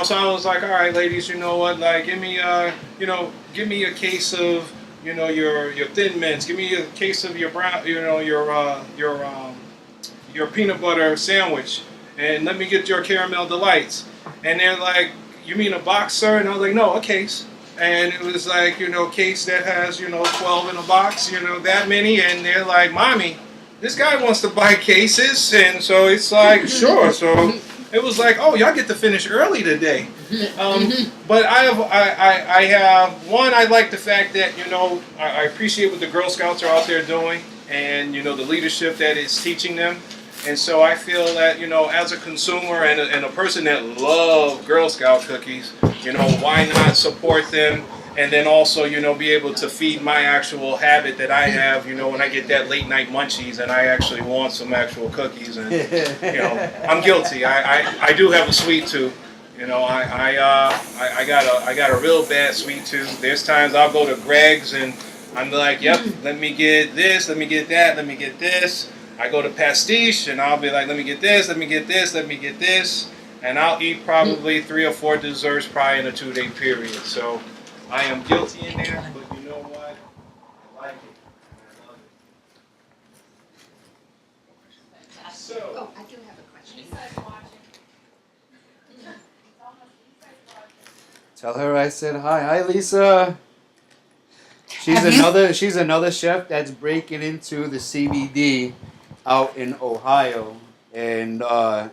so I was like, all right, ladies, you know what, like give me a case of your Thin Mints, give me a case of your brown, your peanut butter sandwich, and let me get your caramel delights. And they're like, you mean a box, sir? And I was like, no, a case. And it was like, case that has, 12 in a box, that many. And they're like, Mommy, this guy wants to buy cases. And so it's like, sure. So it was like, oh, y'all get to finish early today. But I have one. I like the fact that I appreciate what the Girl Scouts are out there doing, and the leadership that it's teaching them. And so I feel that as a consumer and a person that loves Girl Scout cookies, why not support them? And then also, be able to feed my actual habit that I have, when I get that late night munchies and I actually want some actual cookies. And, I'm guilty. I do have a sweet tooth. I got a real bad sweet tooth. There's times I'll go to Greg's and I'm like, yep, let me get this, let me get that, let me get this. I go to Pastiche and I'll be like, let me get this, let me get this, let me get this. And I'll eat probably 3 or 4 desserts probably in a 2-day period. So I am guilty in there, but you know what? I like it. I love it. So, Oh, I do have a question. Tell her I said hi. Hi, Lisa. She's Have you- she's another chef that's breaking into the CBD out in Ohio, and I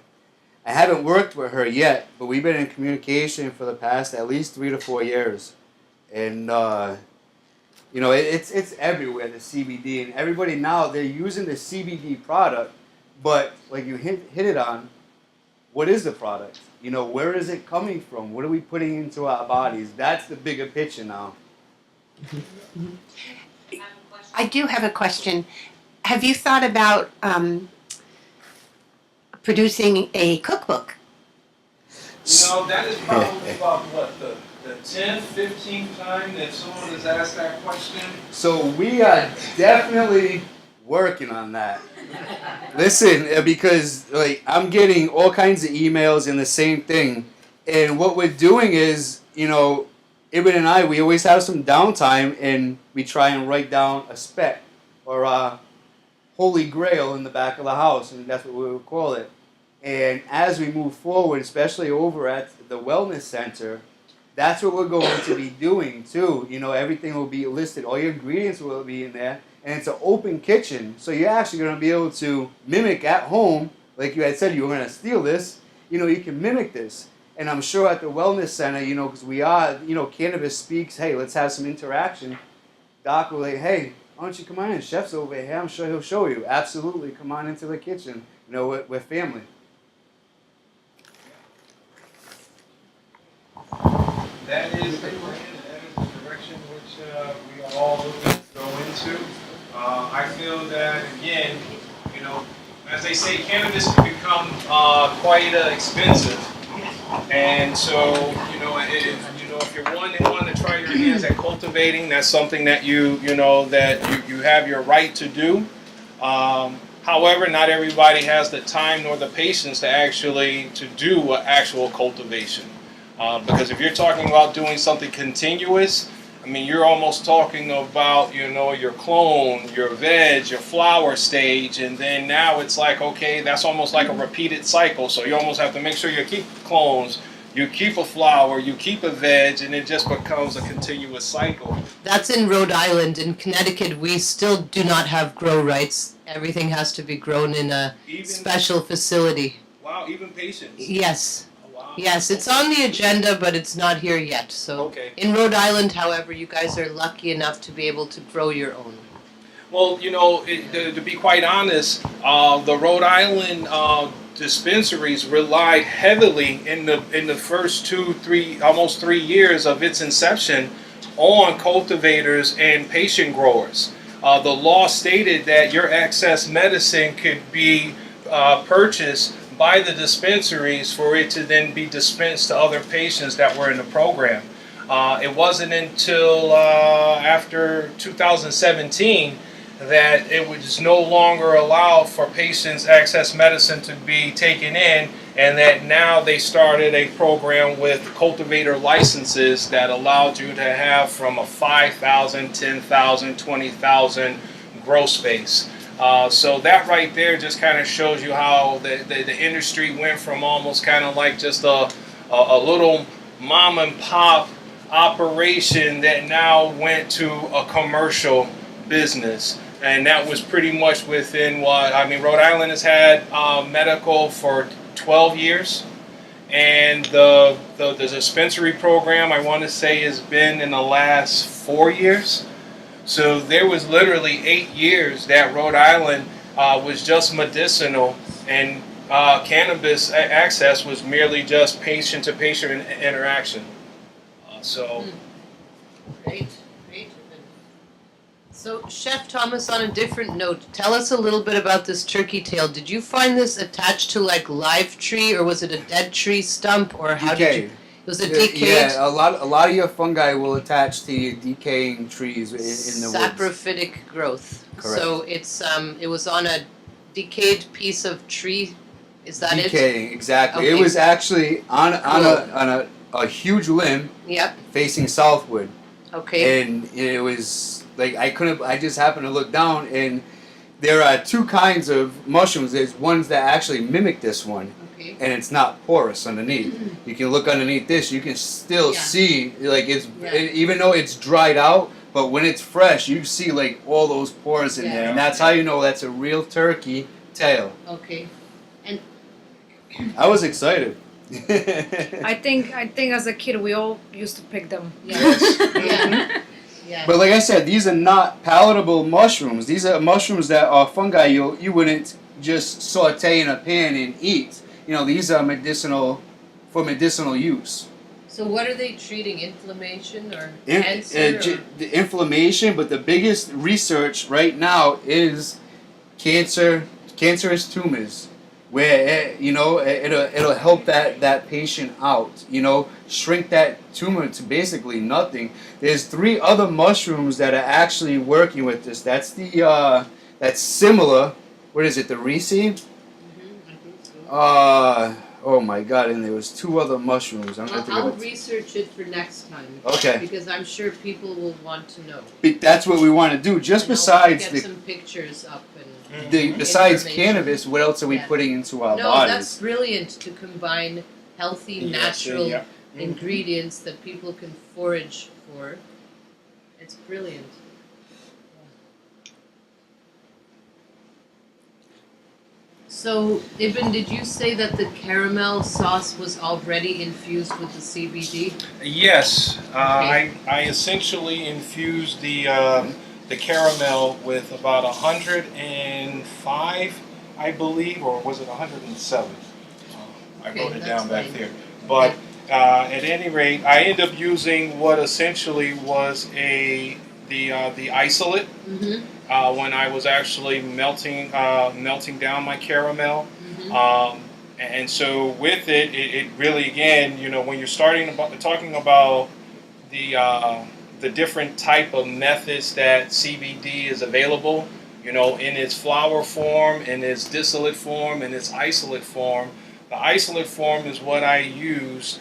haven't worked with her yet, but we've been in communication for the past at least 3 to 4 years. And it's everywhere, the CBD, and everybody now they're using the CBD product, but like you hit it on, what is the product? Where is it coming from? What are we putting into our bodies? That's the bigger picture now. I do have a question. Have you thought about producing a cookbook? that is probably about what, the 10th, 15th time that someone has asked that question. So we are definitely working on that. Listen, because like I'm getting all kinds of emails and the same thing, and what we're doing is, Ibn and I, we always have some downtime, and we try and write down a spec or a holy grail in the back of the house, and that's what we would call it. And as we move forward, especially over at the wellness center, that's what we're going to be doing too. Everything will be listed. All your ingredients will be in there. And it's an open kitchen. So you're actually going to be able to mimic at home, like you had said, you were going to steal this. You can mimic this. And I'm sure at the wellness center, because we are, Cannabis speaks, hey, let's have some interaction. Doc will like, hey, why don't you come on in? Chef's over here. I'm sure he'll show you. Absolutely. Come on into the kitchen. We're family. That is the plan, that is the direction which we are all looking to go into. I feel that, again, as they say, cannabis can become quite expensive. And so, if you're one and want to try your hands at cultivating, that's something that you have your right to do. However, not everybody has the time nor the patience to do actual cultivation. Because if you're talking about doing something continuous, you're almost talking about, your clone, your veg, your flower stage, and then now it's like, okay, that's almost like a repeated cycle. So you almost have to make sure you keep clones, you keep a flower, you keep a veg, and it just becomes a continuous cycle. That's in Rhode Island. In Connecticut, we still do not have grow rights. Everything has to be grown in a special facility. Wow, even patience. Yes. Wow. Yes, it's on the agenda, but it's not here yet. So Okay. in Rhode Island, however, you guys are lucky enough to be able to grow your own. Well, to be quite honest, the Rhode Island dispensaries relied heavily in the first 3 years of its inception on cultivators and patient growers. The law stated that your excess medicine could be purchased by the dispensaries for it to then be dispensed to other patients that were in the program. It wasn't until after 2017 that it was no longer allowed for patients' excess medicine to be taken in, and that now they started a program with cultivator licenses that allowed you to have from a 5,000, 10,000, 20,000 grow space. So that right there just kind of shows you how the industry went from almost kind of like just a little mom and pop operation that now went to a commercial business. And that was pretty much within Rhode Island has had medical for 12 years. And the dispensary program, I want to say, has been in the last 4 years. So there was literally 8 years that Rhode Island was just medicinal, and cannabis access was merely just patient-to-patient interaction. So. Great, great. So, Chef Thomas, on a different note, tell us a little bit about this turkey tail. Did you find this attached to like live tree, or was it a dead tree stump, or how did you? Was it decayed? Yeah, a lot of your fungi will attach to your decaying trees in the woods. Saprophytic growth. Correct. So it was on a decayed piece of tree. Is that Decaying, exactly. Okay. It was actually on a huge limb it? Yep. facing southward. Okay. And it was like I just happened to look down, and there are two kinds of mushrooms. There's ones that actually mimic this one, Okay. and it's not porous underneath. You can look underneath this, you can still Yeah. see like Yeah. even though it's dried out, but when it's fresh, you see like all those pores in Yeah. there, and that's how you know that's a real turkey tail. Okay. I was excited. I think as a kid we all used to pick them. Yeah. Yeah. Yeah. But like I said, these are not palatable mushrooms. These are mushrooms that are fungi you wouldn't just saute in a pan and eat. You know, these are for medicinal use. So what are they treating? Inflammation or In- cancer? the inflammation, but the biggest research right now is cancerous tumors, where it'll help that patient out. You know, shrink that tumor to basically nothing. There's 3 other mushrooms that are actually working with this. That's that's similar. What is it? The Ricin? I think so. Oh my God! And there was 2 other mushrooms. I'm gonna think I'll of it. research it for next time. Okay. Because I'm sure people will want to know. That's what we want to do. Just And I'll besides get some pictures up and besides information. cannabis, what else are we Yeah. putting into our no, bodies? that's brilliant to combine healthy, Yes, natural yeah. ingredients that people can forage for. It's brilliant. So, Ibn, did you say that the caramel sauce was already infused with the CBD? Yes, Okay. I essentially infused the caramel with about 105, I believe, or was it 107? I Okay, wrote it that's down back fine. there. But at any rate, I ended up using what essentially was the isolate Mm-hmm. when I was actually melting down my caramel. Mm-hmm. And so with it really, again, you know, when you're talking about the different type of methods that CBD is available, you know, in its flower form, in its distillate form, in its isolate form. The isolate form is what I use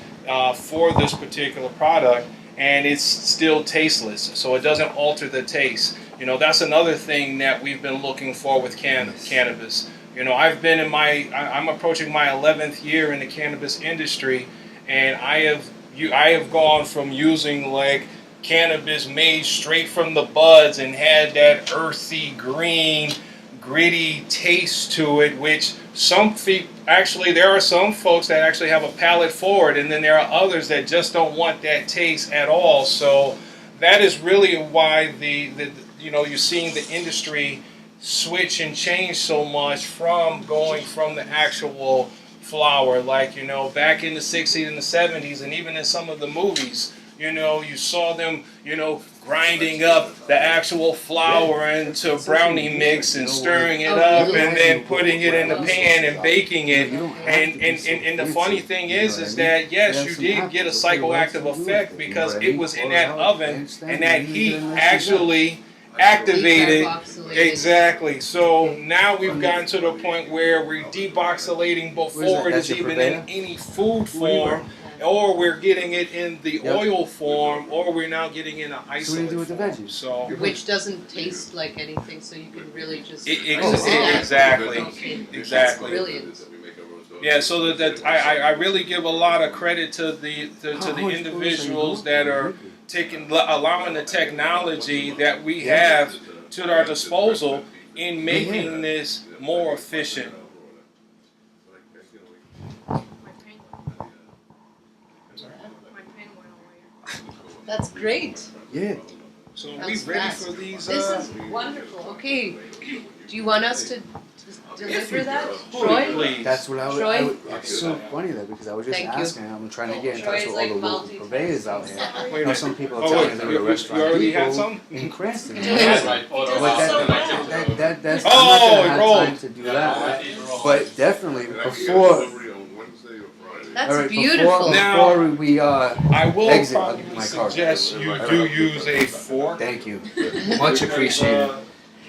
for this particular product, and it's still tasteless, so it doesn't alter the taste. You know, that's another thing that we've been looking for with cannabis. You know, I'm approaching my 11th year in the cannabis industry, and I have gone from using like cannabis made straight from the buds and had that earthy, green, gritty taste to it, which there are some folks that actually have a palate for it, and then there are others that just don't want that taste at all. So that is really why you're seeing the industry switch and change so much from going from the actual flower, like, you know, back in the 60s and the 70s, and even in some of the movies, you know, you saw them, you know, grinding up the actual flour into brownie mix and stirring it up and then putting it in the pan and baking it. And the funny thing is that, yes, you did get a psychoactive effect because it was in that oven and that heat actually activated. Exactly. So now we've gotten to the point where we're deboxylating before it is even in any food form, or we're getting it in the oil form, or we're now getting in an isolate form. So Which doesn't taste like anything, so you can really just exactly. That's brilliant. Yeah, so that I really give a lot of credit to the individuals that are allowing the technology that we have to our disposal in making this more efficient. That's great. Yeah. So are we That's ready fast. for these? This is wonderful. Okay. Do you want us to deliver that, Troy? Please. That's what I would. Troy? It's so funny though because I was just Thank you. asking. I'm trying to get in Troy's touch with like all the local multitasking. purveyors out here. Wait a Now minute. some people are Oh, telling wait, me they're the you restaurant already had people some? in Cranston. That's right. But that's Oh, I'm not gonna have roll. time to do that. But definitely before. That's All right, beautiful. Now- Before we I will exit, I'll probably give my card. suggest you do use a fork. Thank you. Much appreciated.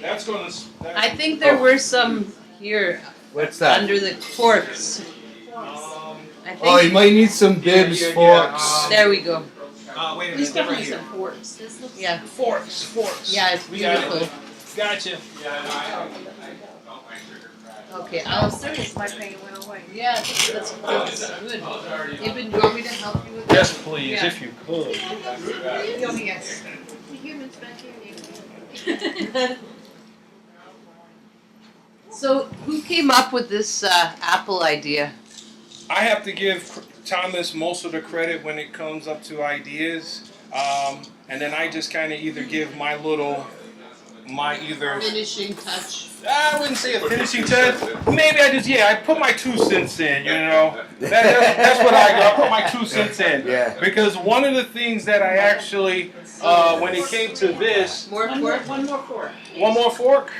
That's gonna. I think there were some here What's that? under the forks. I think. Oh, you might need some bibs, yeah, forks. There we go. Wait a These minute, right definitely here. some forks. Yeah. Forks. Yeah, it's We got it. beautiful. Gotcha. Okay, I'll. Serious, my pain went away. Yeah, that's good. Ibn, do you want me to help you with that? Yes, please, Yeah. if you could. Yes. The humans back here. So, who came up with this apple idea? I have to give Thomas most of the credit when it comes up to ideas, and then I just kind of either give my either. Finishing touch. I wouldn't say a finishing touch. Maybe I put my 2 cents in, you know. That's what I do. I put my 2 cents in. Yeah. Because one of the things that I actually, when it came to this, More One more fork? fork. one more fork?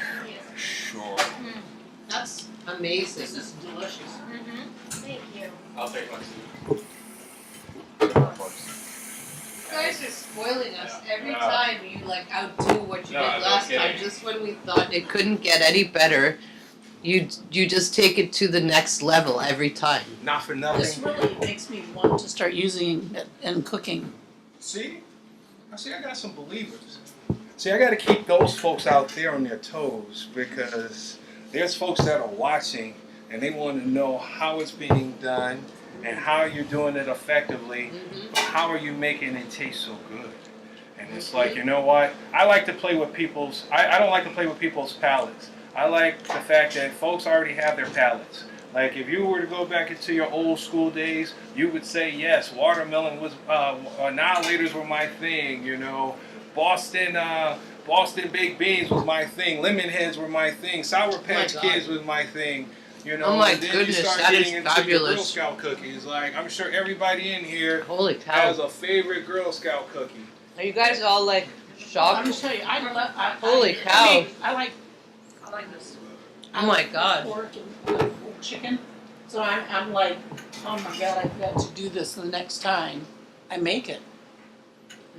Sure. That's amazing. This is delicious. Thank you. I'll take one. You guys are spoiling us every time you like outdo what you No, did I'm last not time. kidding. Just when we thought it couldn't get any better, you just take it to the next level every time. Not for This nothing. really makes me want to start using it in cooking. See? I got some believers. See, I got to keep those folks out there on their toes because there's folks that are watching and they want to know how it's being done and how you're doing it effectively. But how are you making it taste so good? And it's like, you know what? I like to play with people's, I don't like to play with people's palates. I like the fact that folks already have their palates. Like if you were to go back into your old school days, you would say, yes, watermelon was, annihilators were my thing, you know. Boston baked beans was my thing. Lemon heads were my thing. Sour Patch God. Kids was my thing. You know, Oh my and then goodness, you start that getting is into your Girl fabulous. Scout cookies. Like I'm sure everybody in here Holy cow. has a favorite Girl Scout cookie. Are you guys all like I'm shocked? gonna tell you, Holy cow. I like this. Oh my God. Pork and chicken. So I'm like, oh my God, I've got to do this the next time I make it.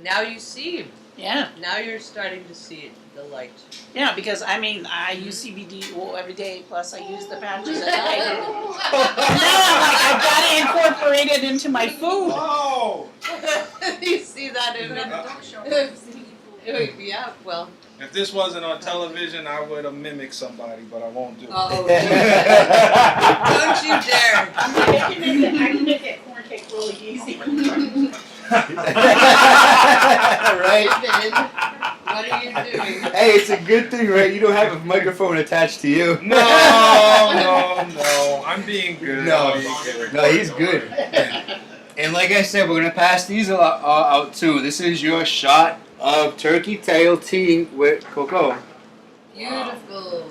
Now you see. Yeah. Now you're starting to see it, the light. Yeah, because I mean, I use CBD every day, plus I use the patches at night. I've got to incorporate it into my food. Oh! You see that in it? Yeah, well. If this wasn't on television, I would have mimicked somebody, but I won't do it. Oh, don't you dare. I can make that corn cake really easy. Right? David, what are you doing? Hey, it's a good thing, right? You don't have a microphone attached to you. No. I'm being good. No. I'm being good. No, he's good. And like I said, we're gonna pass these out too. This is your shot of turkey tail tea with cocoa. Beautiful.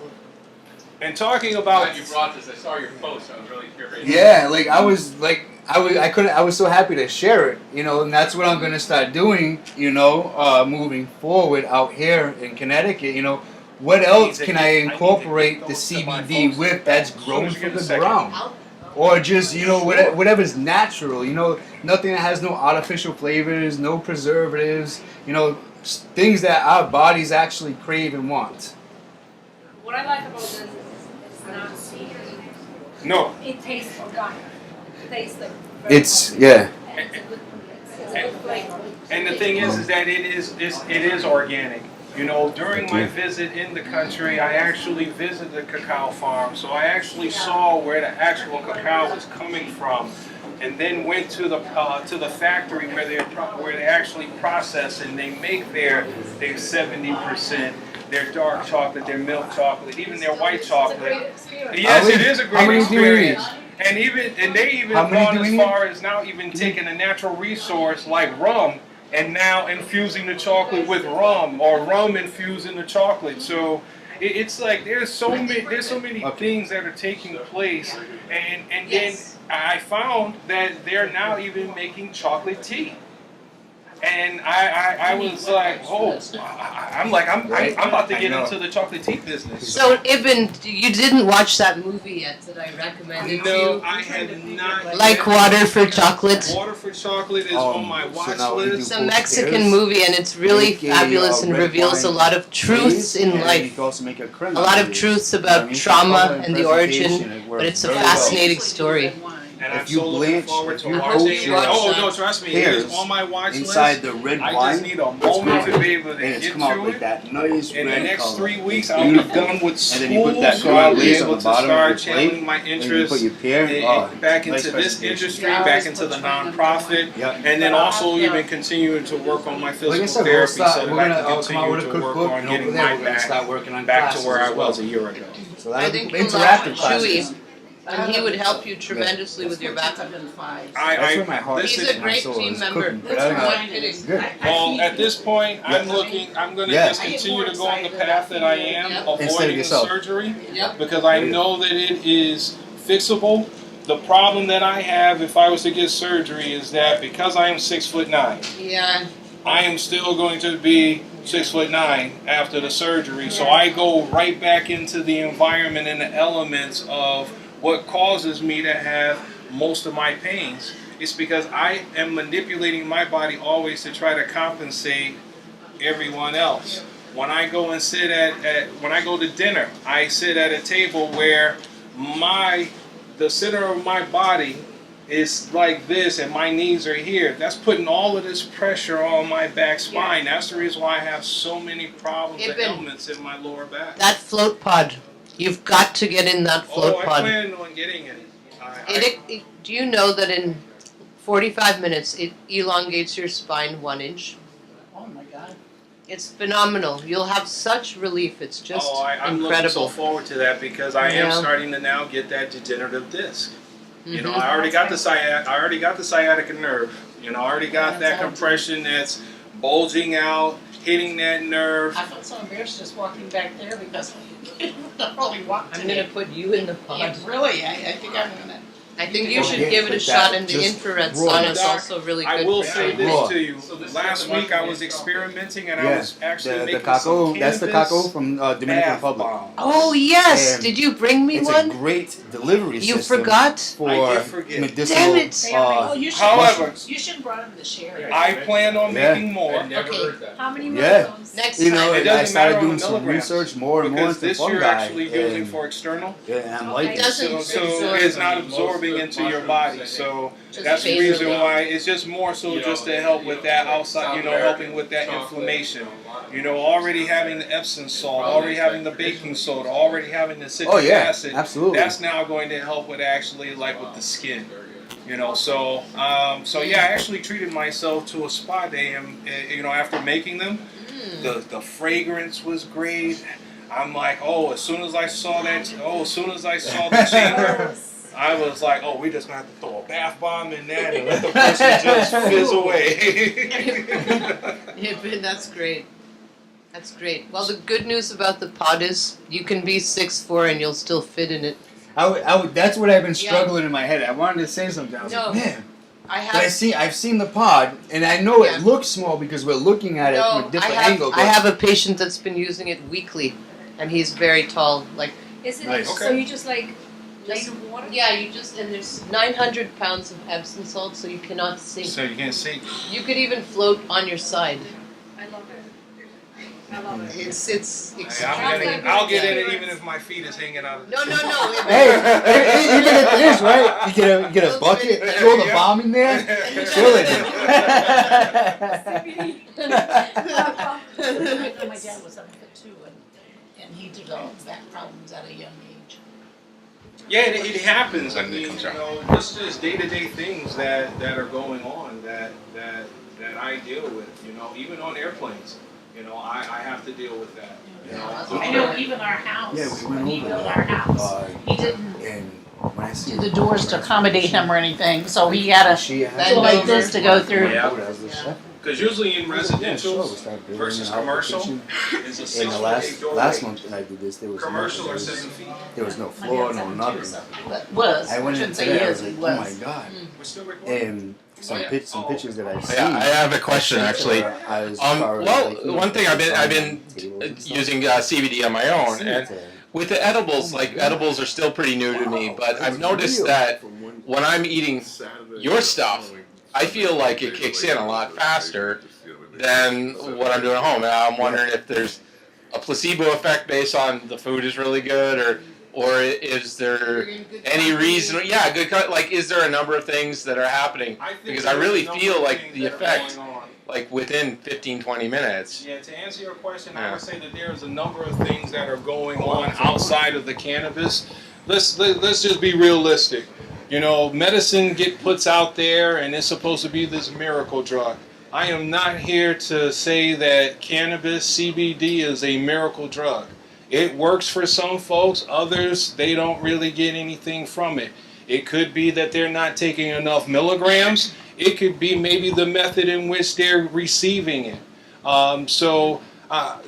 And talking Glad about you brought this. I saw your post. I was really curious. Yeah, like I was so happy to share it, you know, and that's what I'm gonna start doing, you know, moving forward out here in Connecticut, you know. What else can I incorporate the CBD with that's grown from the ground? Or just, you know, whatever's natural, you know, nothing that has no artificial flavors, no preservatives, you know, things that our bodies actually crave and want. What I like about this is it's not sweet. no. It tastes organic. It tastes like It's, yeah. and it's a good flavor. And the thing is that it is organic. You know, during my visit in the country, I actually visited the cacao farm, so I actually saw where the actual cacao was coming from, and then went to the factory where they actually process and they make their 70%, their dark chocolate, their milk chocolate, even their white chocolate. Yes, it is a How great many do we need? experience. And they even How many gone do we as need? far as now even taking a natural resource like rum and now infusing the chocolate with rum, or rum infusing the chocolate. So it's like there's so many things that are taking place, and then I found that they're now even making chocolate tea. And I was like, oh, I'm about to get into the chocolate tea business. So Ibn, you didn't watch that movie yet that I recommended to No, you? I have not. Like Water for Chocolate? Water for Chocolate is on my watch now we do list. It's a Mexican movie, and it's really Make a, fabulous and red reveals a wine lot of truths base, in and life. You can also make a creme A lot of base. truths You know what I about mean? So trauma color and the origin, presentation, it but works it's a very well. fascinating story. And If I'm you so looking blanch, forward if to you watching coat it. your Oh no, trust me, it is pears on my watch inside list. the red I wine, just need a it's moment to great. be able to And it's get come out to like it. that nice In the red next color. 3 weeks, It's I'll be beautiful. done with And school, then you put that so I'll creme be base on able the to bottom of start your plate, channeling my and you interest put your pear, back nice into this presentation. industry, back into the nonprofit, Yep. and then also even continuing to work on my Like I physical said, therapy so that we're I gonna can come out continue with a to work cookbook, on and over getting there my we're gonna start back working on back to classes where I as well. was a year ago. So I that'll think be you'll interactive like classes. Chewy, and he would help you tremendously with your back. That's where my heart He's is. a great team member. But I don't know. Kidding. Good. Well, at this point, I'm going to Yeah. just continue to go on the path that I am, Yep. Instead of avoiding the yourself. surgery, Yep. because I know that it is fixable. The problem that I have if I was to get surgery is that because I am 6'9", Yeah. I am still going to be 6'9" after the surgery. So I go right back into the environment and the elements of what causes me to have most of my pains. It's because I am manipulating my body always to try to compensate everyone else. When I go and sit when I go to dinner, I sit at a table where the center of my body is like this and my knees are here. That's putting all of this pressure on my back spine. That's the reason why I have so many problems and ailments in my lower back. That float pod. You've got to get in that float I pod. plan on getting it. Do you know that in 45 minutes it elongates your spine 1 inch? Oh my God. It's phenomenal. You'll have such relief. It's just I'm looking so incredible. forward to that because I am Yeah. starting to now get that degenerative disc. You know, Mhm. I already got the sciatica nerve. You know, I already got that compression that's bulging out, hitting that nerve. I felt so embarrassed just walking back there because I probably walked I'm going to put you in the pod. Yeah, really, I think I'm gonna. I think you should Yeah, give it a like shot, that. and the Just infrared raw. sauna is Doc, also really good I will for say you. this Raw. to you. So this is Last the week I was chocolate. experimenting and I Yeah, was actually the making caco, some that's the cannabis caco from Dominican bath Republic. bombs. Oh, yes! And Did you bring me It's one? a great delivery You system forgot? for I did forget. medicinal. Damn it. Oh, you should. However, You should have brought him to share. I plan on Yeah. making more. I never Okay. heard that. How many Yeah. milligrams? Next You time. know, It and I doesn't started matter on doing the some milligrams, research more and more because into this you're fungi. actually using and, for external. yeah, and I'm It liking it. doesn't So absorb. it's not absorbing into your body. So that's the reason why it's just more so just to help with that outside, helping with that inflammation. Already having the Epsom salt, already having the baking soda, already having the citric Oh, yeah, acid. absolutely. That's now going to help with actually like with the skin. So yeah, I actually treated myself to a spa day, and after making them, the fragrance was great. I'm like, as soon as I saw the chamber, I was like, we're just gonna have to throw a bath bomb in that and let the person just fizz away. Yeah, that's great. That's great. Well, the good news about the pod is you can be 6'4" and you'll still fit in it. I would, that's what I've been Yeah. struggling in my head. I wanted to say something. I was No. like, man. I But have. I've seen the pod, and I know Yeah. it looks small because we're looking at it from a No, different I have. angle. I have a patient that's been using it weekly, and he's very tall. Like, Is it Nice. so Okay. you just like lay Just- in water? yeah, and there's 900 pounds of Epsom salt, so you cannot sink. So you can see. You could even float on your side. I love it. I love it. It's I'll get in it even if my feet is hanging out. No. Hey, even if it is right, you get a bucket, throw the bomb in there, chill it. I know my dad was 7'2", and he developed back problems at a young age. Yeah, it happens. I mean, this is day-to-day things that are going on that I deal with. Even on airplanes. I have to deal with that. I know even our house, Yeah, we went when he over built that. our house, he didn't And when I see do the doors to accommodate him or anything, so he had to she go like this to go through. Yeah. Because usually in residential we started building versus an outdoor commercial, kitchen. it's a In 6 the foot 8 doorway. last month that I did this, there was Commercial nothing. or 7 feet. There was no floor, no nothing. Was, I went in shouldn't say today, I is, was he like, oh my was. god. We're still recording. And some pictures that I've seen. Yeah, I have a question I actually. sent her as far as, Well, like, you know, one thing I've been tables and stuff. using CBD on my own, Seen it and today. with the edibles, like edibles are still pretty new to me, but I've noticed that when I'm eating your stuff, I feel like it kicks in a lot faster than what I'm doing at home. And I'm wondering if there's a placebo effect based on the food is really good, or is there any reason? Yeah, good. Like, is there a number of things that are happening? Because I really feel like the effect, like within 15, 20 minutes. Yeah, to answer your question, I Yeah. would say that there's a number of things that are going on outside of the cannabis. Let's just be realistic. You know, medicine puts out there, and it's supposed to be this miracle drug. I am not here to say that cannabis, CBD, is a miracle drug. It works for some folks, others, they don't really get anything from it. It could be that they're not taking enough milligrams. It could be maybe the method in which they're receiving it.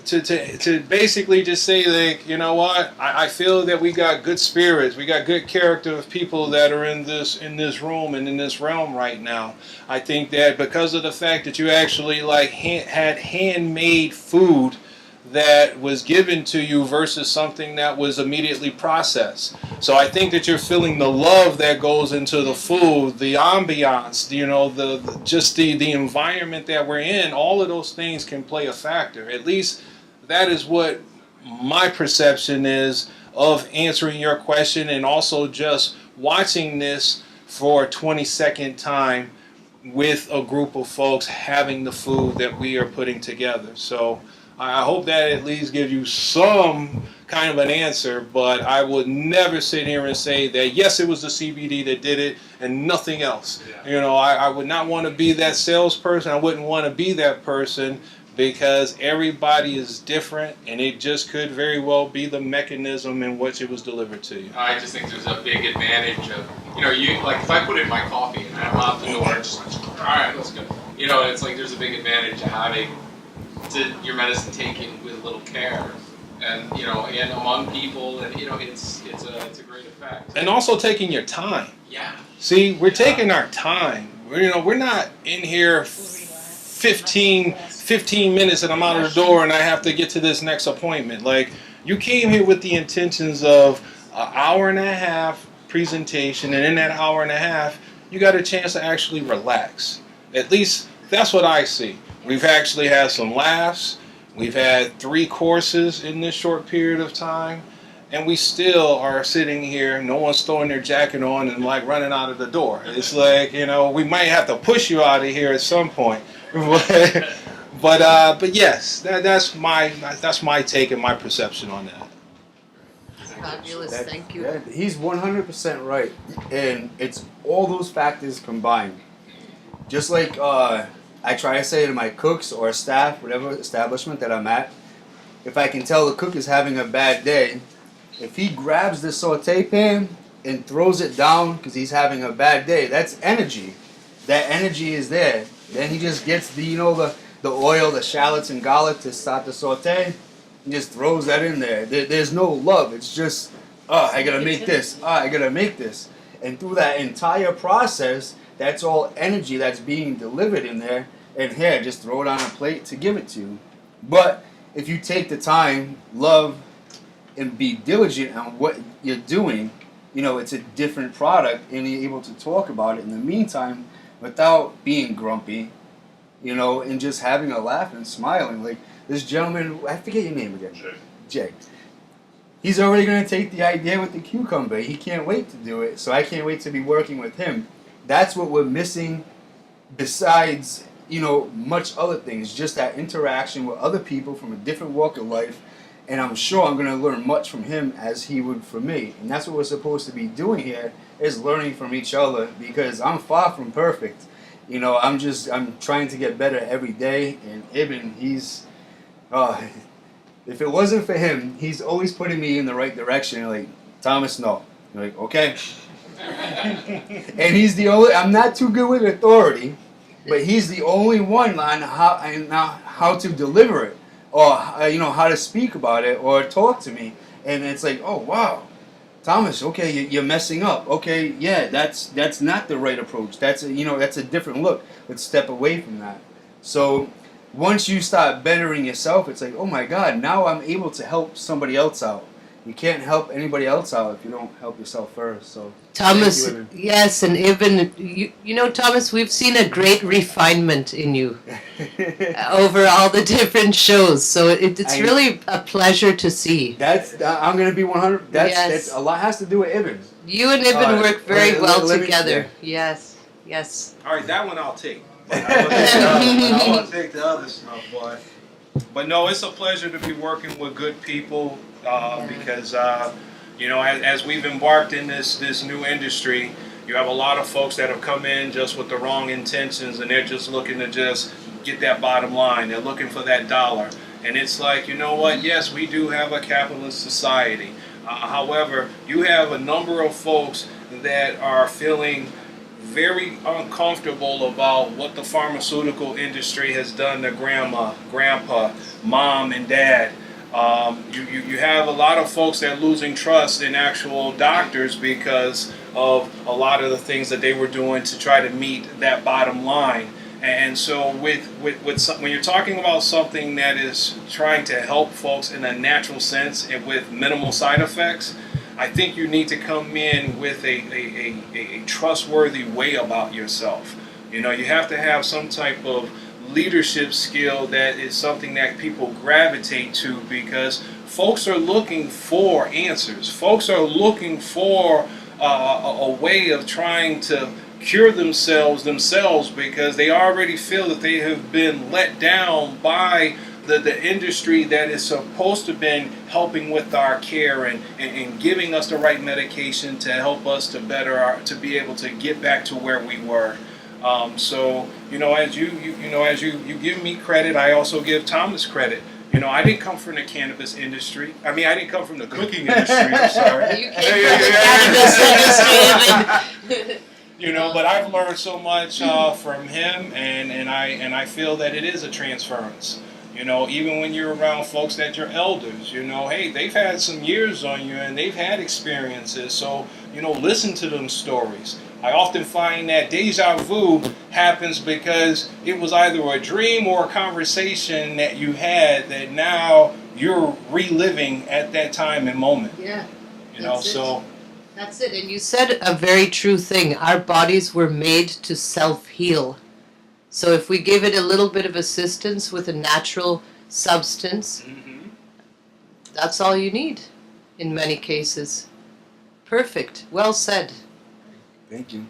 To basically just say, like, you know what, I feel that we got good spirits, we got good character of people that are in this room and in this realm right now. I think that because of the fact that you actually like had handmade food that was given to you versus something that was immediately processed. So I think that you're feeling the love that goes into the food, the ambiance, you know, the environment that we're in. All of those things can play a factor. At least that is what my perception is of answering your question, and also just watching this for a 20-second time with a group of folks having the food that we are putting together. So I hope that at least gives you some kind of an answer, but I would never sit here and say that, yes, it was the CBD that did it and nothing else. Yeah. You know, I would not want to be that salesperson. I wouldn't want to be that person, because everybody is different, and it just could very well be the mechanism in which it was delivered to you. I just think there's a big advantage of, you know, like if I put it in my coffee and I'm out the door, just like, all right, let's go. You know, it's like there's a big advantage of having your medicine taken with a little care, and you know, and among people, and you know, it's a great effect. And also taking your time. Yeah. See, we're taking our time. We're not in here 15 minutes and I'm out of the door and I have to get to this next appointment. Like, you came here with the intentions of an hour and a half presentation, and in that hour and a half, you got a chance to actually relax. At least that's what I see. We've actually had some laughs. We've had 3 courses in this short period of time, and we still are sitting here. No one's throwing their jacket on and like running out of the door. It's like, you know, we might have to push you out of here at some point. But yes, that's my take and my perception on that. Fabulous, thank you. Yeah, he's 100% right, and it's all those factors combined. Just like I try to say to my cooks or staff, whatever establishment that I'm at, if I can tell the cook is having a bad day, if he grabs the saute pan and throws it down because he's having a bad day, that's energy. That energy is there. Then he just gets the oil, the shallots and garlic to start the saute, and just throws that in there. There's no love. It's just, I gotta make this. I gotta make this. And through that entire process, that's all energy that's being delivered in there. And here, just throw it on a plate to give it to you. But if you take the time, love, and be diligent on what you're doing, you know, it's a different product, and you're able to talk about it in the meantime without being grumpy, you know, and just having a laugh and smiling. Like this gentleman, I forget your name again. Jay. He's already going to take the idea with the cucumber. He can't wait to do it, so I can't wait to be working with him. That's what we're missing besides, you know, much other things, just that interaction with other people from a different walk of life. And I'm sure I'm going to learn much from him as he would from me. And that's what we're supposed to be doing here, is learning from each other, because I'm far from perfect. You know, I'm trying to get better every day. And Ibn, he's, if it wasn't for him, he's always putting me in the right direction. Like, Thomas, no. You're like, okay. And he's the only, I'm not too good with authority, but he's the only one on how to deliver it, or how to speak about it or talk to me. And it's like, oh wow, Thomas, okay, you're messing up. Okay, yeah, that's not the right approach. That's a different look. Let's step away from that. So once you start bettering yourself, it's like, oh my God, now I'm able to help somebody else out. You can't help anybody else out if you don't help yourself first. So Thomas, thank you, Ibn. yes, and Ibn, you know, Thomas, we've seen a great refinement in you over all the different shows. So it's really a pleasure to see. I'm gonna be 100. That's Yes. a lot has to do with Ibn. You and Ibn work very well let me- together. Yes, yes. All right, that one I'll take. I want to take the other stuff, but no, it's a pleasure to be working with good people because as we've embarked in this new industry, you have a lot of folks that have come in just with the wrong intentions, and they're just looking to just get that bottom line. They're looking for that dollar, and it's like, you know what? Yes, we do have a capitalist society. However, you have a number of folks that are feeling very uncomfortable about what the pharmaceutical industry has done to grandma, grandpa, mom, and dad. You have a lot of folks that are losing trust in actual doctors because of a lot of the things that they were doing to try to meet that bottom line. And so when you're talking about something that is trying to help folks in a natural sense and with minimal side effects, I think you need to come in with a trustworthy way about yourself. You have to have some type of leadership skill that is something that people gravitate to, because folks are looking for answers. Folks are looking for a way of trying to cure themselves because they already feel that they have been let down by the industry that is supposed to have been helping with our care and giving us the right medication to help us to be able to get back to where we were. So as you give me credit, I also give Thomas credit. I didn't come from the cannabis industry. I mean, I didn't come from the cooking industry. I'm sorry. You came from the cannabis industry. But I've learned so much from him, and I feel that it is a transference. Even when you're around folks that you're elders, hey, they've had some years on you and they've had experiences. So, listen to them stories. I often find that deja vu happens because it was either a dream or a conversation that you had that now you're reliving at that time and moment. Yeah. That's it. And you said a very true thing. Our bodies were made to self-heal. So if we give it a little bit of assistance with a natural substance, that's all you need in many cases. Perfect. Well said. Thank you.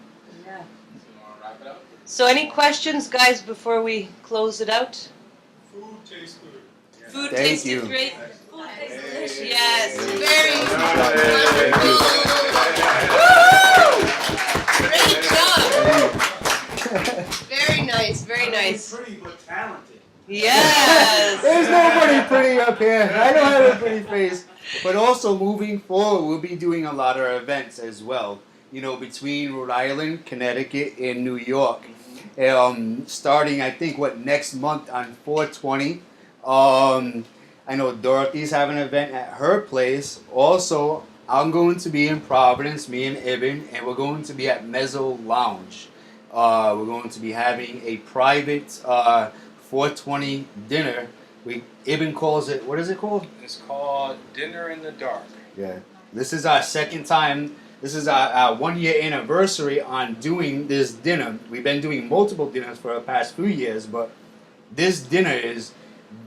Yeah. Want to wrap it up? So any questions, guys, before we close it out? Food tastes good. Food Thank tasted you. great. Food tasted delicious. Yes. Very wonderful. Great job. Very nice. Very nice. Pretty but talented. Yes. There's nobody pretty up here. I don't have a pretty face. But also moving forward, we'll be doing a lot of events as well. Between Rhode Island, Connecticut, and New York. Starting, I think, next month on 4/20. I know Dorothy's having an event at her place. Also, I'm going to be in Providence, me and Ibn, and we're going to be at Mezzo Lounge. We're going to be having a private 4/20 dinner. Ibn calls it, what is it called? It's called Dinner in the Dark. Yeah. This is our second time. This is our 1 year anniversary on doing this dinner. We've been doing multiple dinners for the past few years, but this dinner is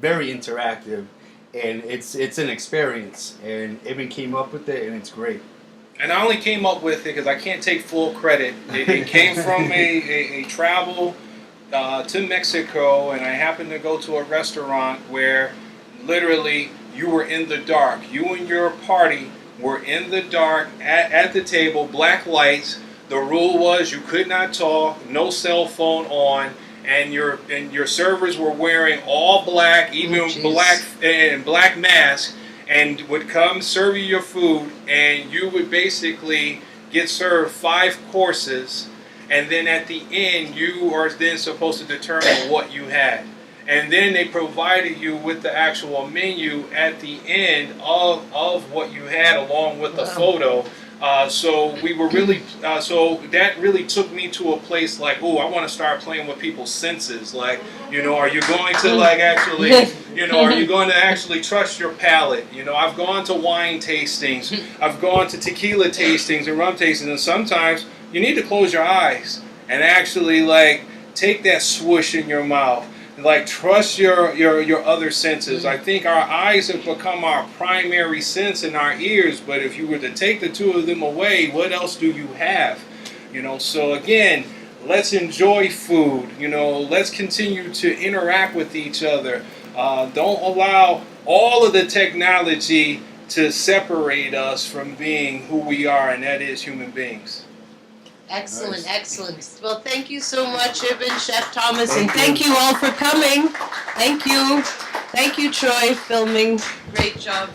very interactive, and it's an experience. And Ibn came up with it, and it's great. And I only came up with it because I can't take full credit. It came from a travel to Mexico, and I happened to go to a restaurant where literally you were in the dark. You and your party were in the dark at the table, black lights. The rule was you could not talk, no cell phone on, and your servers were wearing all black, even black masks, and would come serve you your food, and you would basically get served 5 courses, and then at the end, you are then supposed to determine what you had. And then they provided you with the actual menu at the end of what you had, along with the photo. So we were really, so that really took me to a place like, oh, I want to start playing with people's senses. Like, you know, are you going to like actually, you know, are you going to actually trust your palate? You know, I've gone to wine tastings, I've gone to tequila tastings and rum tastings, and sometimes you need to close your eyes and actually like take that swoosh in your mouth. Like, trust your other senses. I think our eyes have become our primary sense, and our ears, but if you were to take the two of them away, what else do you have? You know, so again, let's enjoy food. You know, let's continue to interact with each other. Don't allow all of the technology to separate us from being who we are, and that is human beings. Excellent, excellent. Well, thank you so much, Ibn, Chef Thomas, and thank you all for coming. Thank you. Thank you, Troy, filming. Great job.